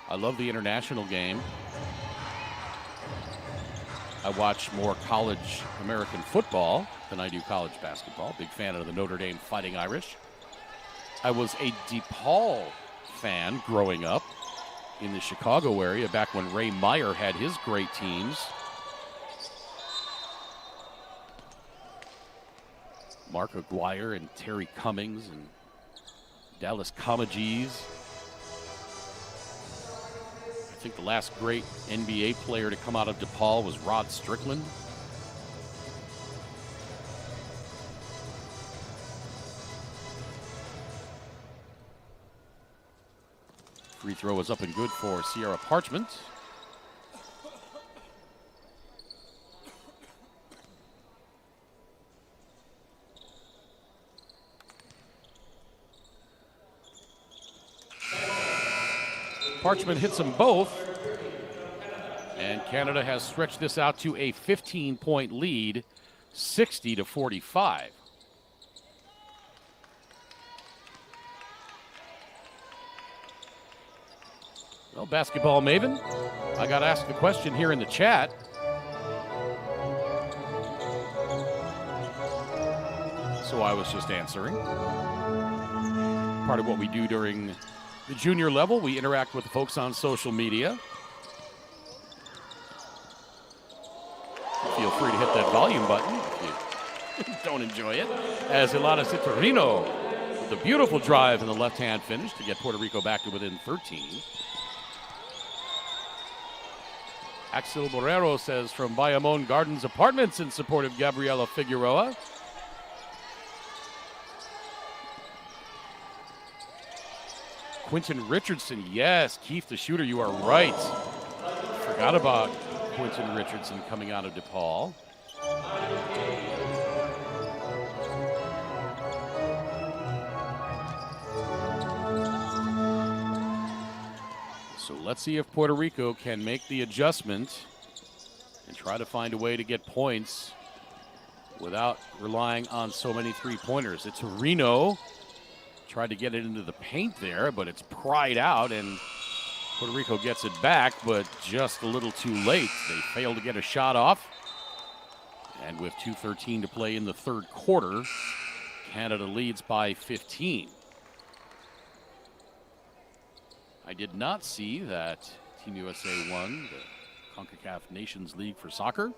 I love the international game. I watch more college American football than I do college basketball. Big fan of the Notre Dame Fighting Irish. I was a DePaul fan growing up in the Chicago area back when Ray Meyer had his great teams. Mark Aguirre and Terry Cummings and Dallas Comegys. I think the last great NBA player to come out of DePaul was Rod Strickland. Free throw is up and good for Sierra Parchment. Parchment hits them both, and Canada has stretched this out to a 15-point lead, 60-45. Well, basketball maven, I got asked the question here in the chat. So I was just answering. Part of what we do during the junior level, we interact with the folks on social media. Feel free to hit that volume button if you don't enjoy it. As Ilana Citorino with a beautiful drive in the left-hand finish to get Puerto Rico back to within 13. Axel Borrero says from Bayamon Gardens Apartments in support of Gabriela Figueroa. Quentin Richardson, yes, Keith the shooter, you are right. Forgot about Quentin Richardson coming out of DePaul. So let's see if Puerto Rico can make the adjustment and try to find a way to get points without relying on so many three-pointers. It's Reno Tried to get it into the paint there, but it's pried out, and Puerto Rico gets it back, but just a little too late. They fail to get a shot off. And with 2:13 to play in the third quarter, Canada leads by 15. I did not see that Team USA won the CONCACAF Nations League for soccer.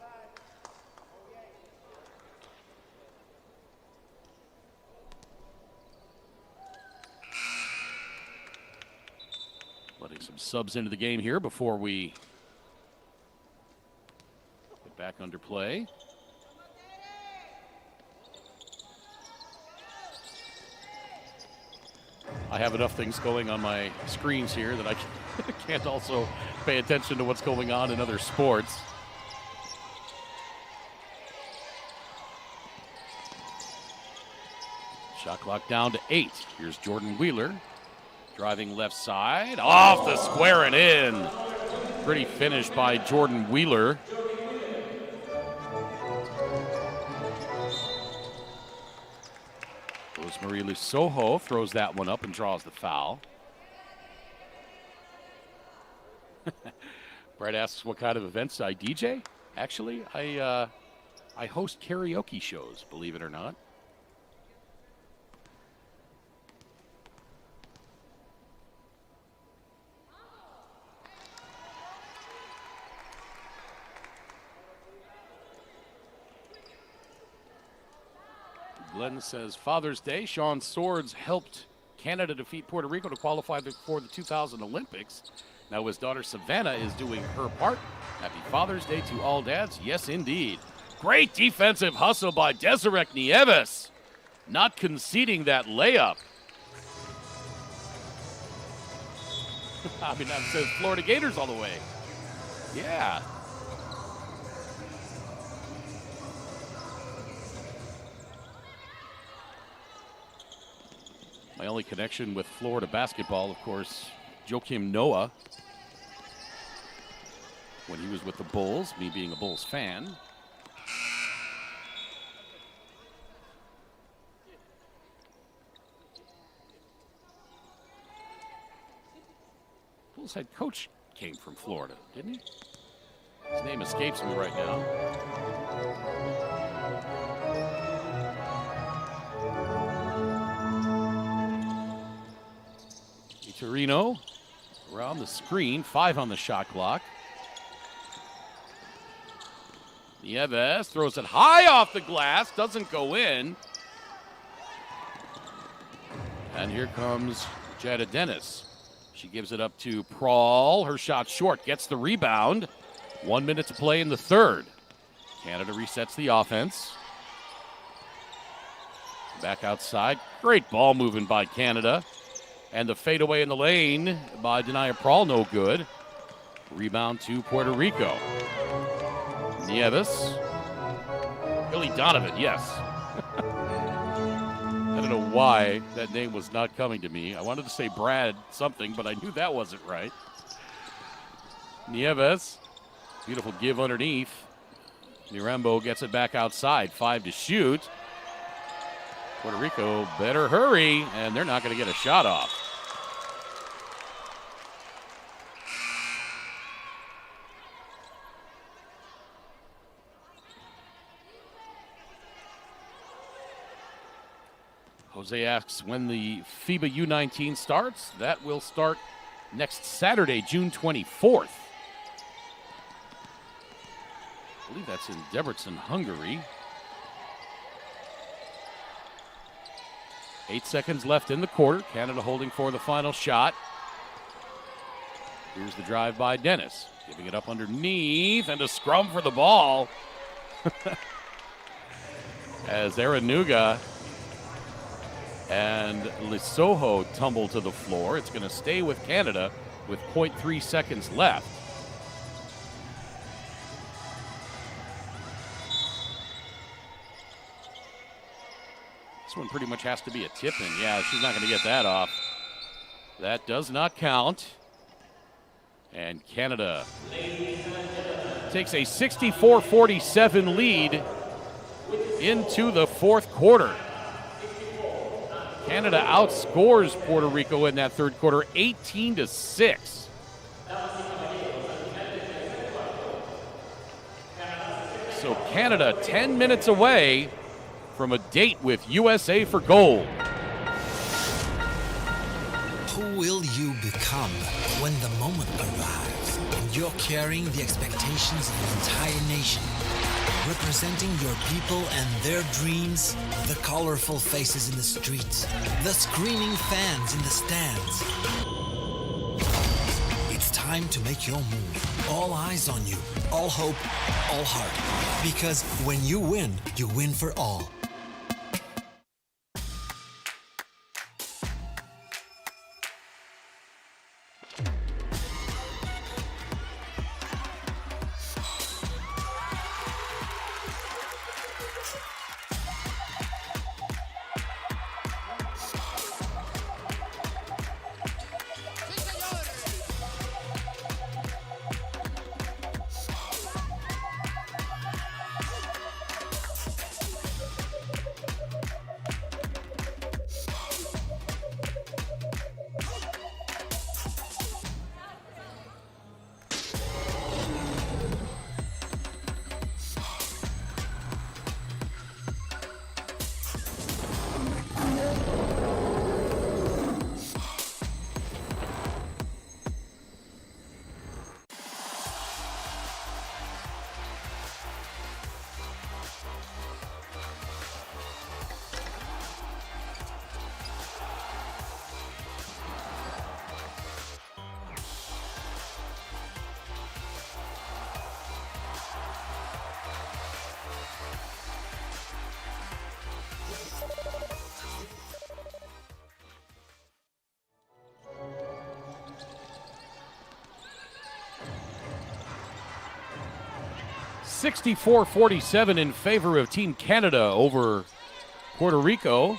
Letting some subs into the game here before we get back under play. I have enough things going on my screens here that I can't also pay attention to what's going on in other sports. Shot clock down to 8. Here's Jordan Wheeler. Driving left side, off the square and in. Pretty finish by Jordan Wheeler. Rosemary Lusoho throws that one up and draws the foul. Brett asks what kind of events I DJ. Actually, I host karaoke shows, believe it or not. Glenn says, Father's Day, Sean Swords helped Canada defeat Puerto Rico to qualify for the 2000 Olympics. Now his daughter Savannah is doing her part. Happy Father's Day to all dads. Yes, indeed. Great defensive hustle by Desiree Nieves. Not conceding that layup. I mean, that says Florida Gators all the way. Yeah. My only connection with Florida basketball, of course, Joakim Noah. When he was with the Bulls, me being a Bulls fan. Bulls head coach came from Florida, didn't he? His name escapes me right now. Torino around the screen, 5 on the shot clock. Nieves throws it high off the glass, doesn't go in. And here comes Jada Dennis. She gives it up to Prawl. Her shot short, gets the rebound. 1 minute to play in the third. Canada resets the offense. Back outside. Great ball movement by Canada. And the fadeaway in the lane by Denia Prawl, no good. Rebound to Puerto Rico. Nieves. Billy Donovan, yes. I don't know why that name was not coming to me. I wanted to say Brad something, but I knew that wasn't right. Nieves. Beautiful give underneath. Mirambo gets it back outside. 5 to shoot. Puerto Rico better hurry, and they're not going to get a shot off. Jose asks when the FIBA U19 starts. That will start next Saturday, June 24th. I believe that's in Debrecen, Hungary. 8 seconds left in the quarter. Canada holding for the final shot. Here's the drive by Dennis. Giving it up underneath and a scrum for the ball. As Aranuga and Lisoho tumble to the floor. It's going to stay with Canada with 0.3 seconds left. This one pretty much has to be a tip-in. Yeah, she's not going to get that off. That does not count. And Canada takes a 64-47 lead into the fourth quarter. Canada outscores Puerto Rico in that third quarter, 18-6. So Canada 10 minutes away from a date with USA for gold. Who will you become when the moment arrives and you're carrying the expectations of an entire nation, representing your people and their dreams, the colorful faces in the streets, the screaming fans in the stands? It's time to make your move. All eyes on you, all hope, all heart. Because when you win for all. $64-47 in favor of Team Canada over Puerto Rico.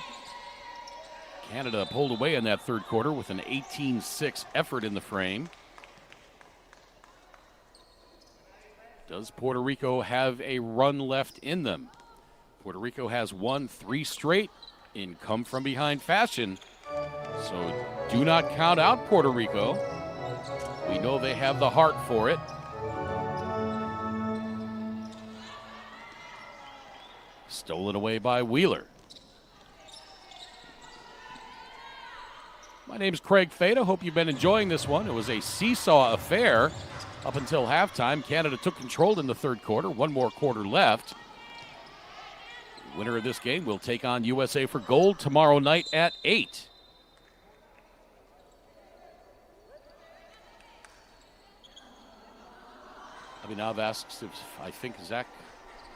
Canada pulled away in that third quarter with an 18-6 effort in the frame. Does Puerto Rico have a run left in them? Puerto Rico has won 3 straight in come-from-behind fashion. So do not count out Puerto Rico. We know they have the heart for it. Stolen away by Wheeler. My name's Craig Fada. Hope you've been enjoying this one. It was a seesaw affair up until halftime. Canada took control in the third quarter. One more quarter left. The winner of this game will take on USA for gold tomorrow night at 8. Abhinav asks if I think Zach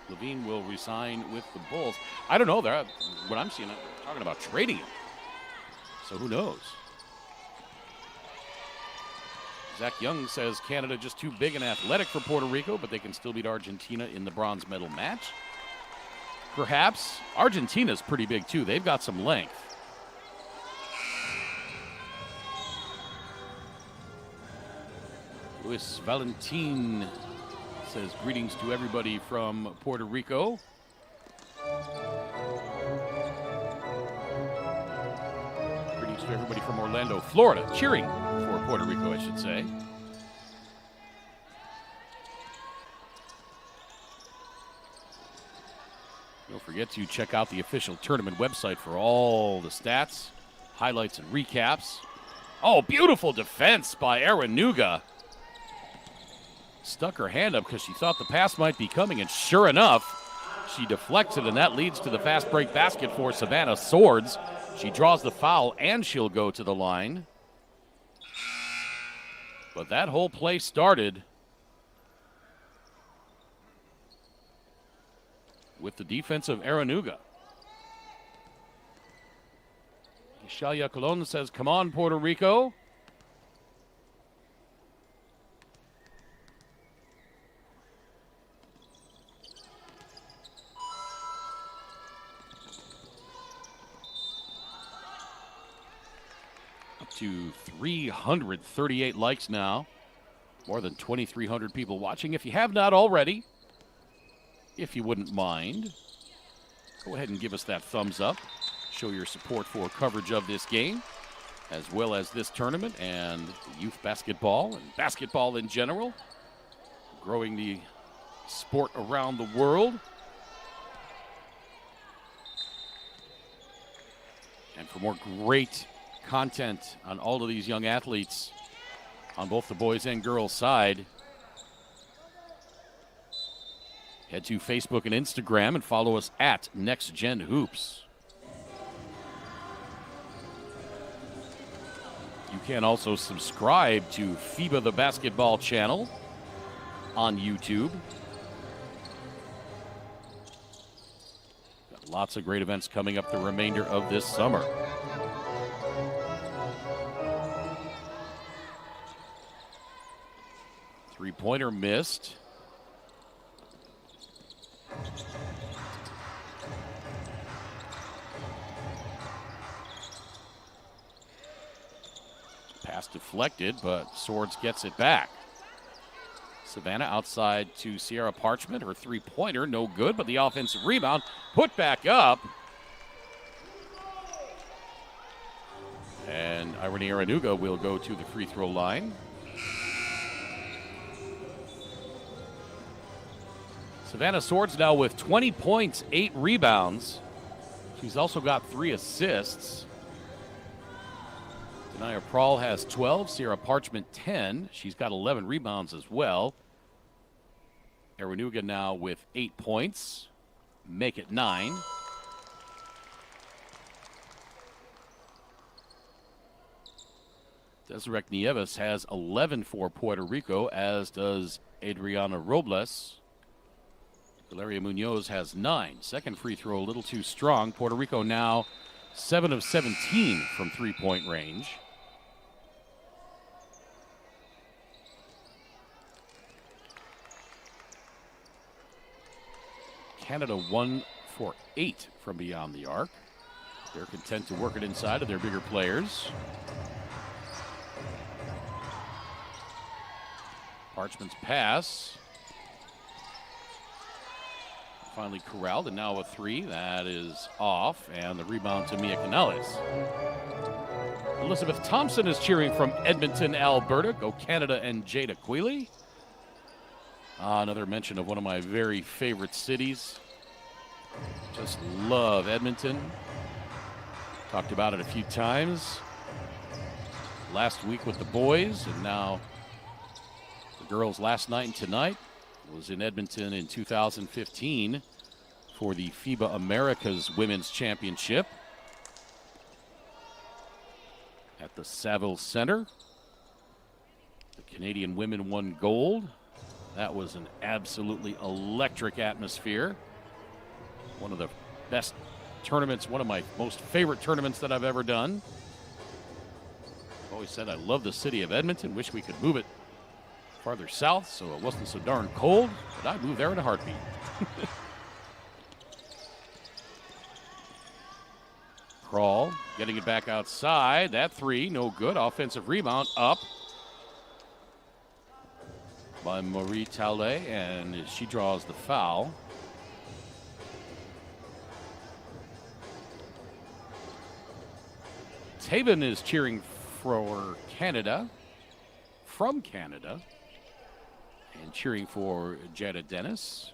Levine will resign with the Bulls. I don't know. What I'm seeing, I'm talking about trading him. So who knows? Zach Young says Canada just too big and athletic for Puerto Rico, but they can still beat Argentina in the bronze medal match. Perhaps. Argentina's pretty big too. They've got some length. Luis Valentin says greetings to everybody from Puerto Rico. Greetings to everybody from Orlando, Florida, cheering for Puerto Rico, I should say. Don't forget to check out the official tournament website for all the stats, highlights, and recaps. Oh, beautiful defense by Aranuga. Stuck her hand up because she thought the pass might be coming, and sure enough, she deflects it, and that leads to the fast break basket for Savannah Swords. She draws the foul, and she'll go to the line. But that whole play started with the defense of Aranuga. Ishalia Colon says, come on, Puerto Rico. To 338 likes now. More than 2,300 people watching. If you have not already, if you wouldn't mind, go ahead and give us that thumbs up. show your support for coverage of this game, as well as this tournament and youth basketball and basketball in general, growing the sport around the world. And for more great content on all of these young athletes on both the boys and girls side, head to Facebook and Instagram and follow us at Next Gen Hoops. You can also subscribe to FIBA the Basketball channel on YouTube. Got lots of great events coming up the remainder of this summer. Three-pointer missed. Pass deflected, but Swords gets it back. Savannah outside to Sierra Parchment. Her three-pointer, no good, but the offensive rebound put back up. And Irene Aranuga will go to the free throw line. Savannah Swords now with 20 points, 8 rebounds. She's also got 3 assists. Denaya Prawl has 12, Sierra Parchment 10. She's got 11 rebounds as well. Aranuga now with 8 points, make it 9. Desiree Nieves has 11 for Puerto Rico, as does Adriana Robles. Valeria Munoz has 9. Second free throw a little too strong. Puerto Rico now 7 of 17 from three-point range. Canada 1 for 8 from beyond the arc. They're content to work it inside of their bigger players. Parchment's pass. Finally corralled, and now a 3. That is off, and the rebound to Mia Canales. Elizabeth Thompson is cheering from Edmonton, Alberta. Go Canada and Jada Quealy. Another mention of one of my very favorite cities. Just love Edmonton. Talked about it a few times. Last week with the boys, and now the girls last night and tonight. Was in Edmonton in 2015 for the FIBA Americas Women's Championship at the Saville Center. The Canadian women won gold. That was an absolutely electric atmosphere. One of the best tournaments, one of my most favorite tournaments that I've ever done. I've always said I love the city of Edmonton. Wish we could move it farther south so it wasn't so darn cold, but I'd move there in a heartbeat. Crawl, getting it back outside. That 3, no good. Offensive rebound up by Marie Tallet, and she draws the foul. Taven is cheering for Canada, from Canada, and cheering for Jetta Dennis.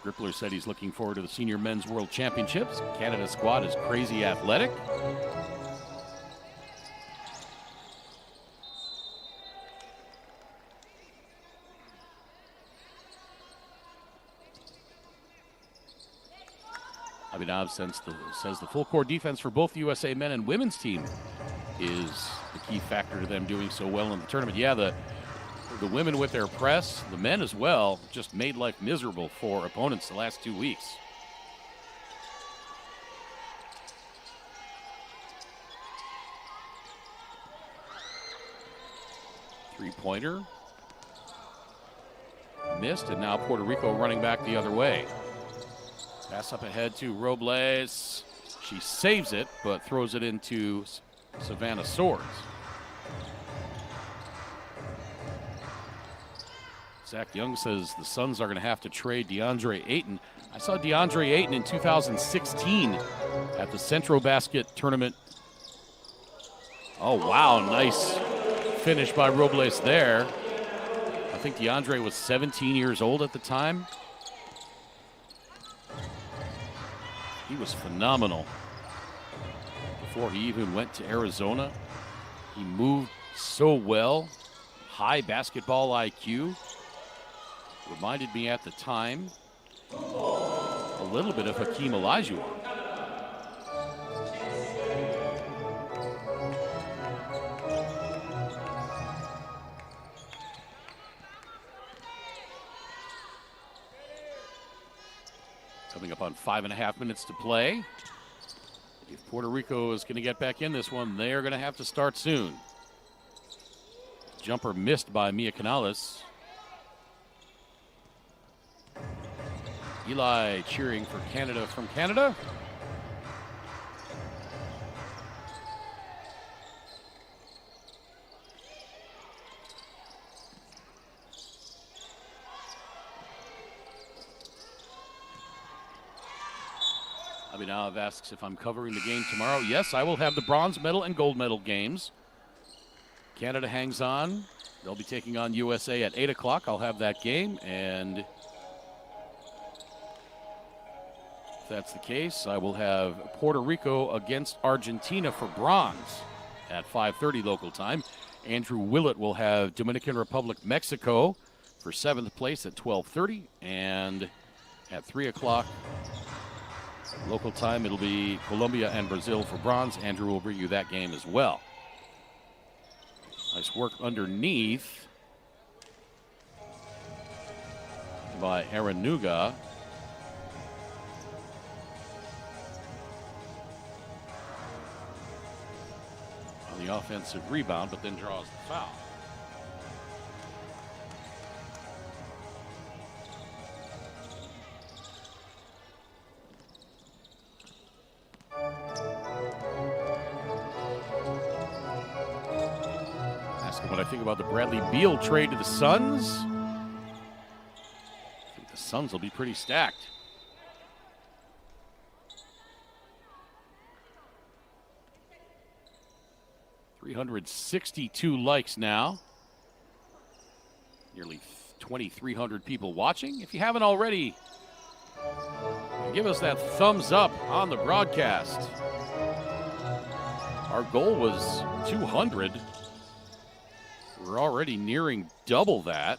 Grippler said he's looking forward to the Senior Men's World Championships. Canada's squad is crazy athletic. Abhinav says the full court defense for both the USA men and women's team is the key factor to them doing so well in the tournament. Yeah, the women with their press, the men as well, just made life miserable for opponents the last 2 weeks. Three-pointer missed, and now Puerto Rico running back the other way. Pass up ahead to Robles. She saves it, but throws it into Savannah Swords. Zach Young says the Suns are going to have to trade DeAndre Ayton. I saw DeAndre Ayton in 2016 at the Centro Basket tournament. Oh, wow, nice finish by Robles there. I think DeAndre was 17 years old at the time. He was phenomenal. Before he even went to Arizona, he moved so well. High basketball IQ. Reminded me at the time a little bit of Hakeem Olajuwon. Coming up on 5.5 minutes to play. If Puerto Rico is going to get back in this one, they're going to have to start soon. Jumper missed by Mia Canales. Eli cheering for Canada from Canada. Abhinav asks if I'm covering the game tomorrow. Yes, I will have the bronze medal and gold medal games. Canada hangs on. They'll be taking on USA at 8 o'clock. I'll have that game, and if that's the case, I will have Puerto Rico against Argentina for bronze at 5:30 local time. Andrew Willett will have Dominican Republic, Mexico for 7th place at 12:30, and at 3 o'clock local time, it'll be Colombia and Brazil for bronze. Andrew will bring you that game as well. Nice work underneath by Aranuga. On the offensive rebound, but then draws the foul. What I think about the Bradley Beal trade to the Suns. I think the Suns will be pretty stacked. $362 likes now. Nearly 2,300 people watching. If you haven't already, give us that thumbs up on the broadcast. Our goal was 200. We're already nearing double that.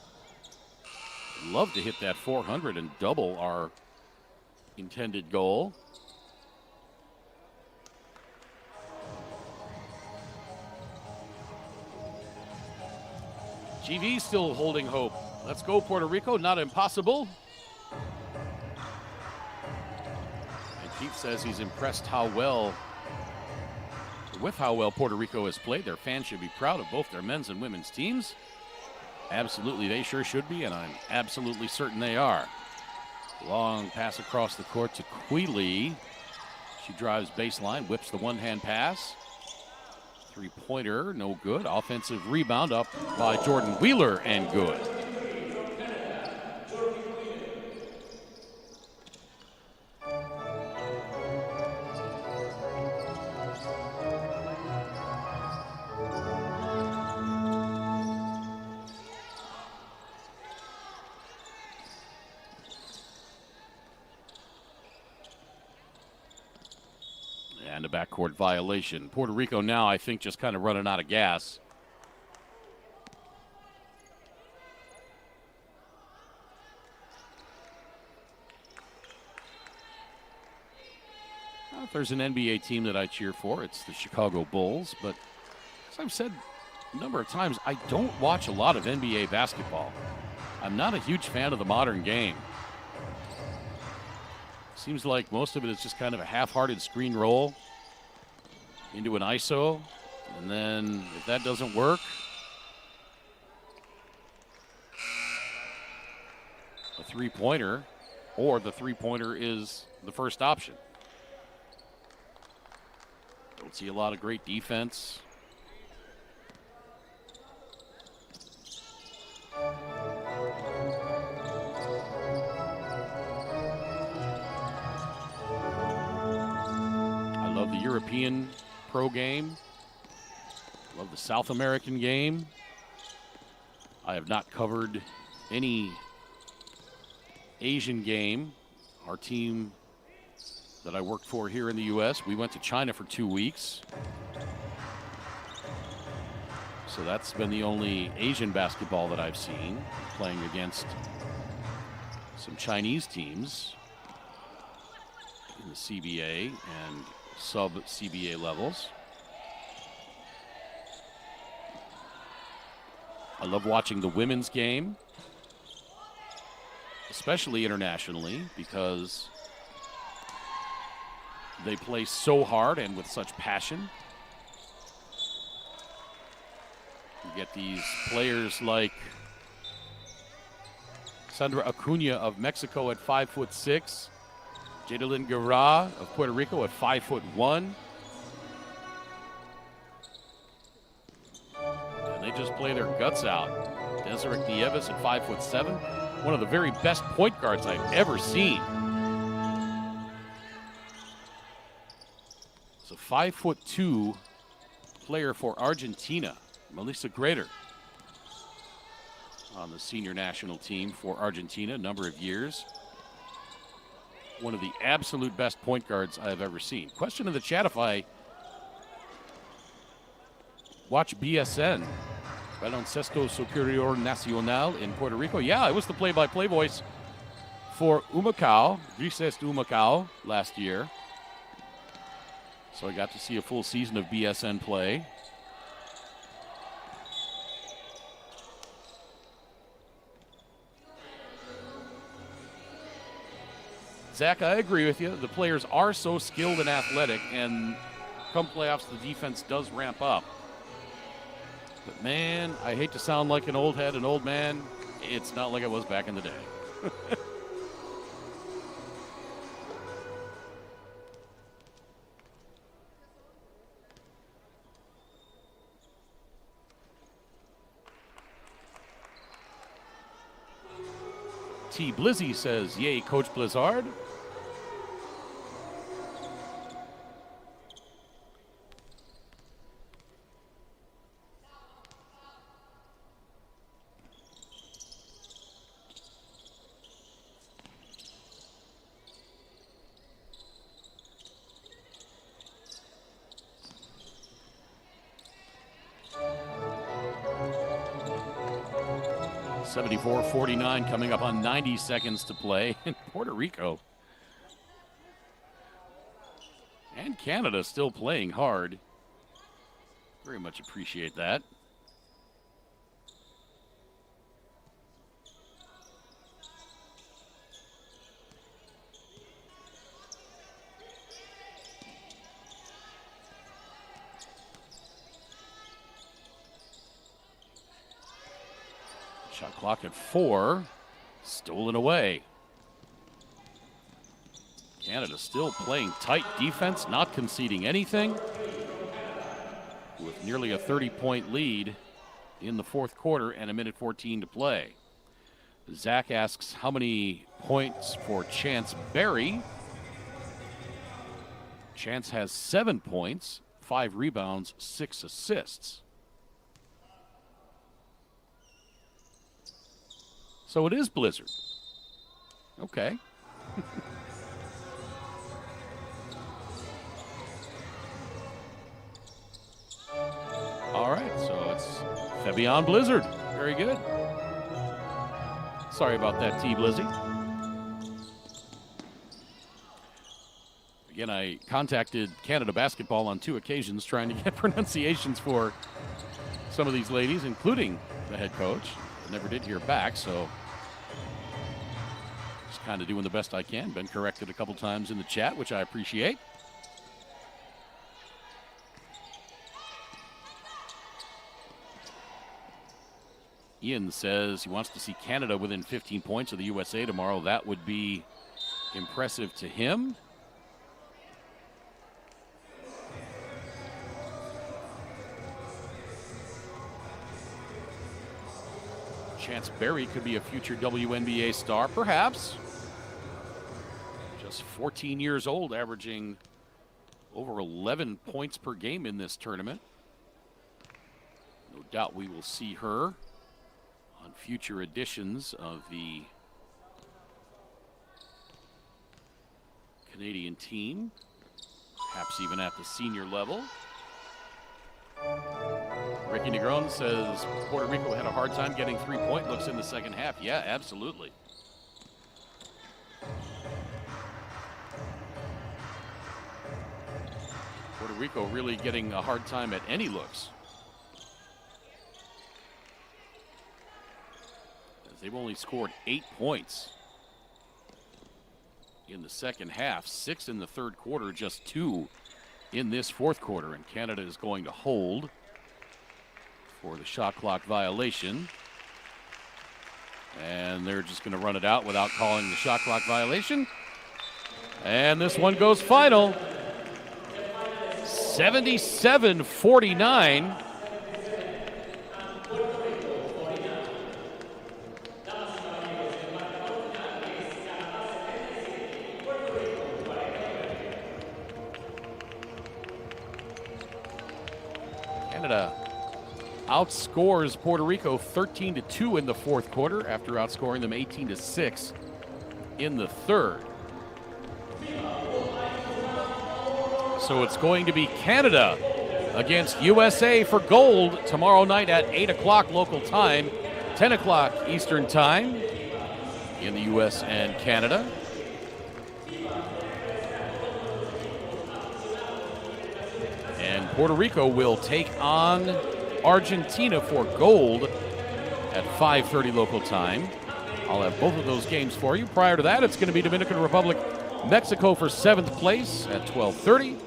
Love to hit that 400 and double our intended goal. GV still holding hope. Let's go, Puerto Rico. Not impossible. And Keith says he's impressed with how well Puerto Rico has played. Their fans should be proud of both their men's and women's teams. Absolutely, they sure should be, and I'm absolutely certain they are. Long pass across the court to Queeley. She drives baseline, whips the one-hand pass. Three-pointer, no good. Offensive rebound up by Jordan Wheeler, and good. And a backcourt violation. Puerto Rico now, I think, just kind of running out of gas. Well, if there's an NBA team that I cheer for, it's the Chicago Bulls. But as I've said a number of times, I don't watch a lot of NBA basketball. I'm not a huge fan of the modern game. Seems like most of it is just kind of a half-hearted screen roll into an ISO, and then if that doesn't work, a three-pointer, or the three-pointer is the first option. Don't see a lot of great defense. I love the European pro game. Love the South American game. I have not covered any Asian game. Our team that I worked for here in the U.S., we went to China for 2 weeks. So that's been the only Asian basketball that I've seen, playing against some Chinese teams in the CBA and sub-CBA levels. I love watching the women's game, especially internationally, because they play so hard and with such passion. You get these players like Sandra Acuna of Mexico at 5'6", Jadalyn Guerra of Puerto Rico at 5'1". And they just play their guts out. Desiree Nieves at 5'7", one of the very best point guards I've ever seen. It's a 5'2" player for Argentina, Melissa Grater, on the senior national team for Argentina, a number of years. One of the absolute best point guards I've ever seen. Question in the chat if I watch BSN, Baloncesto Superior Nacional in Puerto Rico. Yeah, I was the play-by-play voice for Humacao, Grises de Humacao, last year. So I got to see a full season of BSN play. Zach, I agree with you. The players are so skilled and athletic, and come playoffs, the defense does ramp up. But, man, I hate to sound like an old head, an old man. It's not like it was back in the day. T. Blizzy says, yay, Coach Blizzard. .49 coming up on 90 seconds to play in Puerto Rico. And Canada still playing hard. Very much appreciate that. Shot clock at 4, stolen away. Canada still playing tight defense, not conceding anything, with nearly a 30-point lead in the fourth quarter and 1:14 to play. Zach asks how many points for Chance Berry. Chance has 7 points, 5 rebounds, 6 assists. So it is Blizzard. Okay. All right, so it's Fabian Blizzard. Very good. Sorry about that, T. Blizzy. Again, I contacted Canada Basketball on 2 occasions trying to get pronunciations for some of these ladies, including the head coach. Never did hear back, so just kind of doing the best I can. Been corrected a couple times in the chat, which I appreciate. Ian says he wants to see Canada within 15 points of the USA tomorrow. That would be impressive to him. Chance Berry could be a future WNBA star, perhaps. Just 14 years old, averaging over 11 points per game in this tournament. No doubt we will see her on future editions of the Canadian team, perhaps even at the senior level. Ricky Negron says Puerto Rico had a hard time getting 3-point looks in the second half. Yeah, absolutely. Puerto Rico really getting a hard time at any looks, as they've only scored 8 points in the second half, 6 in the third quarter, just 2 in this fourth quarter. And Canada is going to hold for the shot clock violation. And they're just going to run it out without calling the shot clock violation. And this one goes final. 77-49. Canada outscores Puerto Rico 13-2 in the fourth quarter after outscoring them 18-6 in the third. So it's going to be Canada against USA for gold tomorrow night at 8 o'clock local time, 10 o'clock Eastern time in the US and Canada. And Puerto Rico will take on Argentina for gold at 5:30 local time. I'll have both of those games for you. Prior to that, it's going to be Dominican Republic, Mexico for 7th place at 12:30.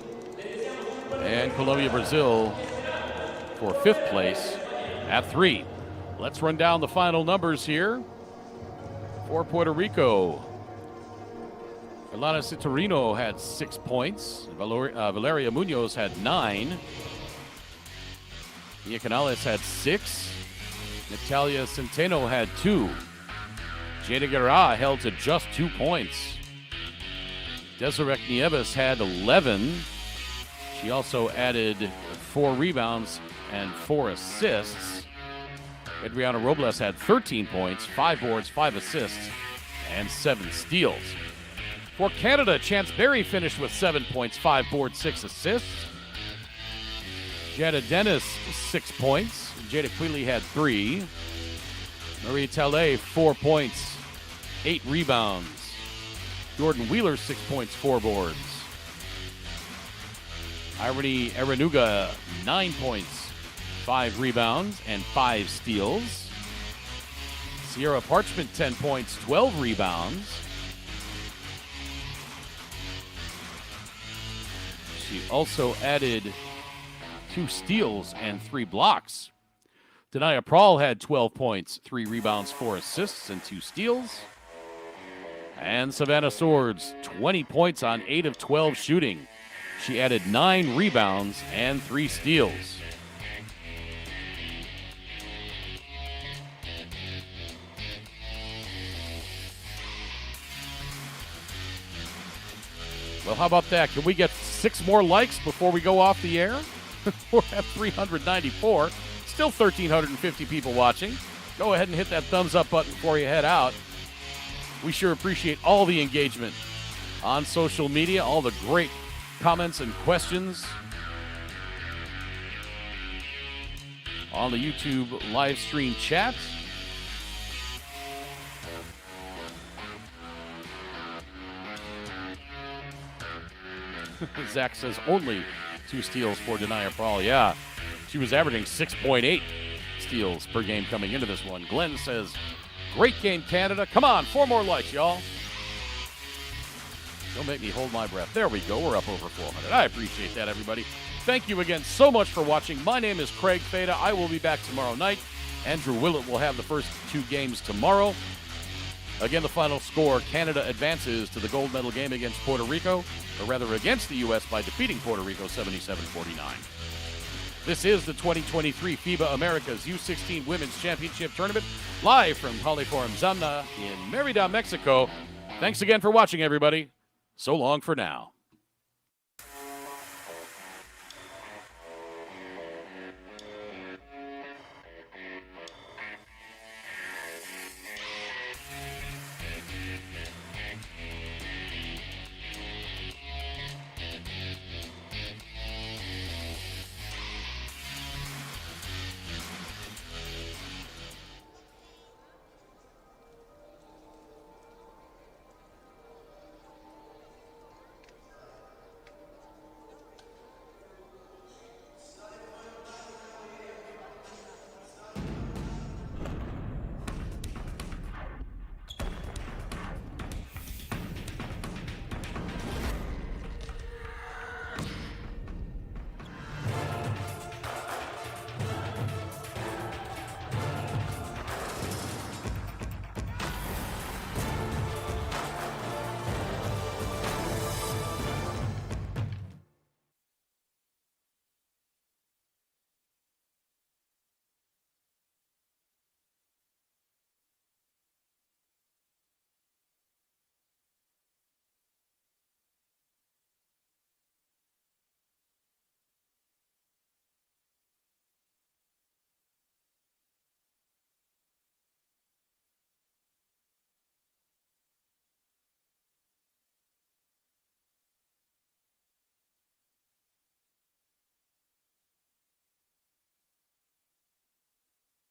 And Colombia, Brazil for 5th place at 3. Let's run down the final numbers here for Puerto Rico. Elana Citorino had 6 points. Valeria Munoz had 9. Mia Canales had 6. Natalia Centeno had 2. Jada Guerra held to just 2 points. Desiree Nieves had 11. She also added 4 rebounds and 4 assists. Adriana Robles had 13 points, 5 boards, 5 assists, and 7 steals. For Canada, Chance Berry finished with 7 points, 5 boards, 6 assists. Jada Dennis, 6 points. Jada Quealy had 3. Marie Talley, 4 points, 8 rebounds. Jordan Wheeler, 6 points, 4 boards. Irene Aranuga, 9 points, 5 rebounds, and 5 steals. Sierra Parchment, 10 points, 12 rebounds. She also added 2 steals and 3 blocks. Denia Prawl had 12 points, 3 rebounds, 4 assists, and 2 steals. And Savannah Swords, 20 points on 8 of 12 shooting. She added 9 rebounds and 3 steals. Well, how about that? Can we get 6 more likes before we go off the air? We're at 394. Still 1,350 people watching. Go ahead and hit that thumbs up button before you head out. We sure appreciate all the engagement on social media, all the great comments and questions on the YouTube live stream chat. Zach says only 2 steals for Denia Prawl. Yeah, she was averaging 6.8 steals per game coming into this one. Glenn says, great game, Canada. Come on, 4 more likes, y'all. Don't make me hold my breath. There we go. We're up over 400. I appreciate that, everybody. Thank you again so much for watching. My name is Craig Fada. I will be back tomorrow night. Andrew Willett will have the first 2 games tomorrow. Again, the final score, Canada advances to the gold medal game against Puerto Rico, or rather against the U.S. by defeating Puerto Rico 77-49. This is the 2023 FIBA Americas U16 Women's Championship Tournament, live from Poliforum Zamna in Mérida, Mexico. Thanks again for watching, everybody. So long for now.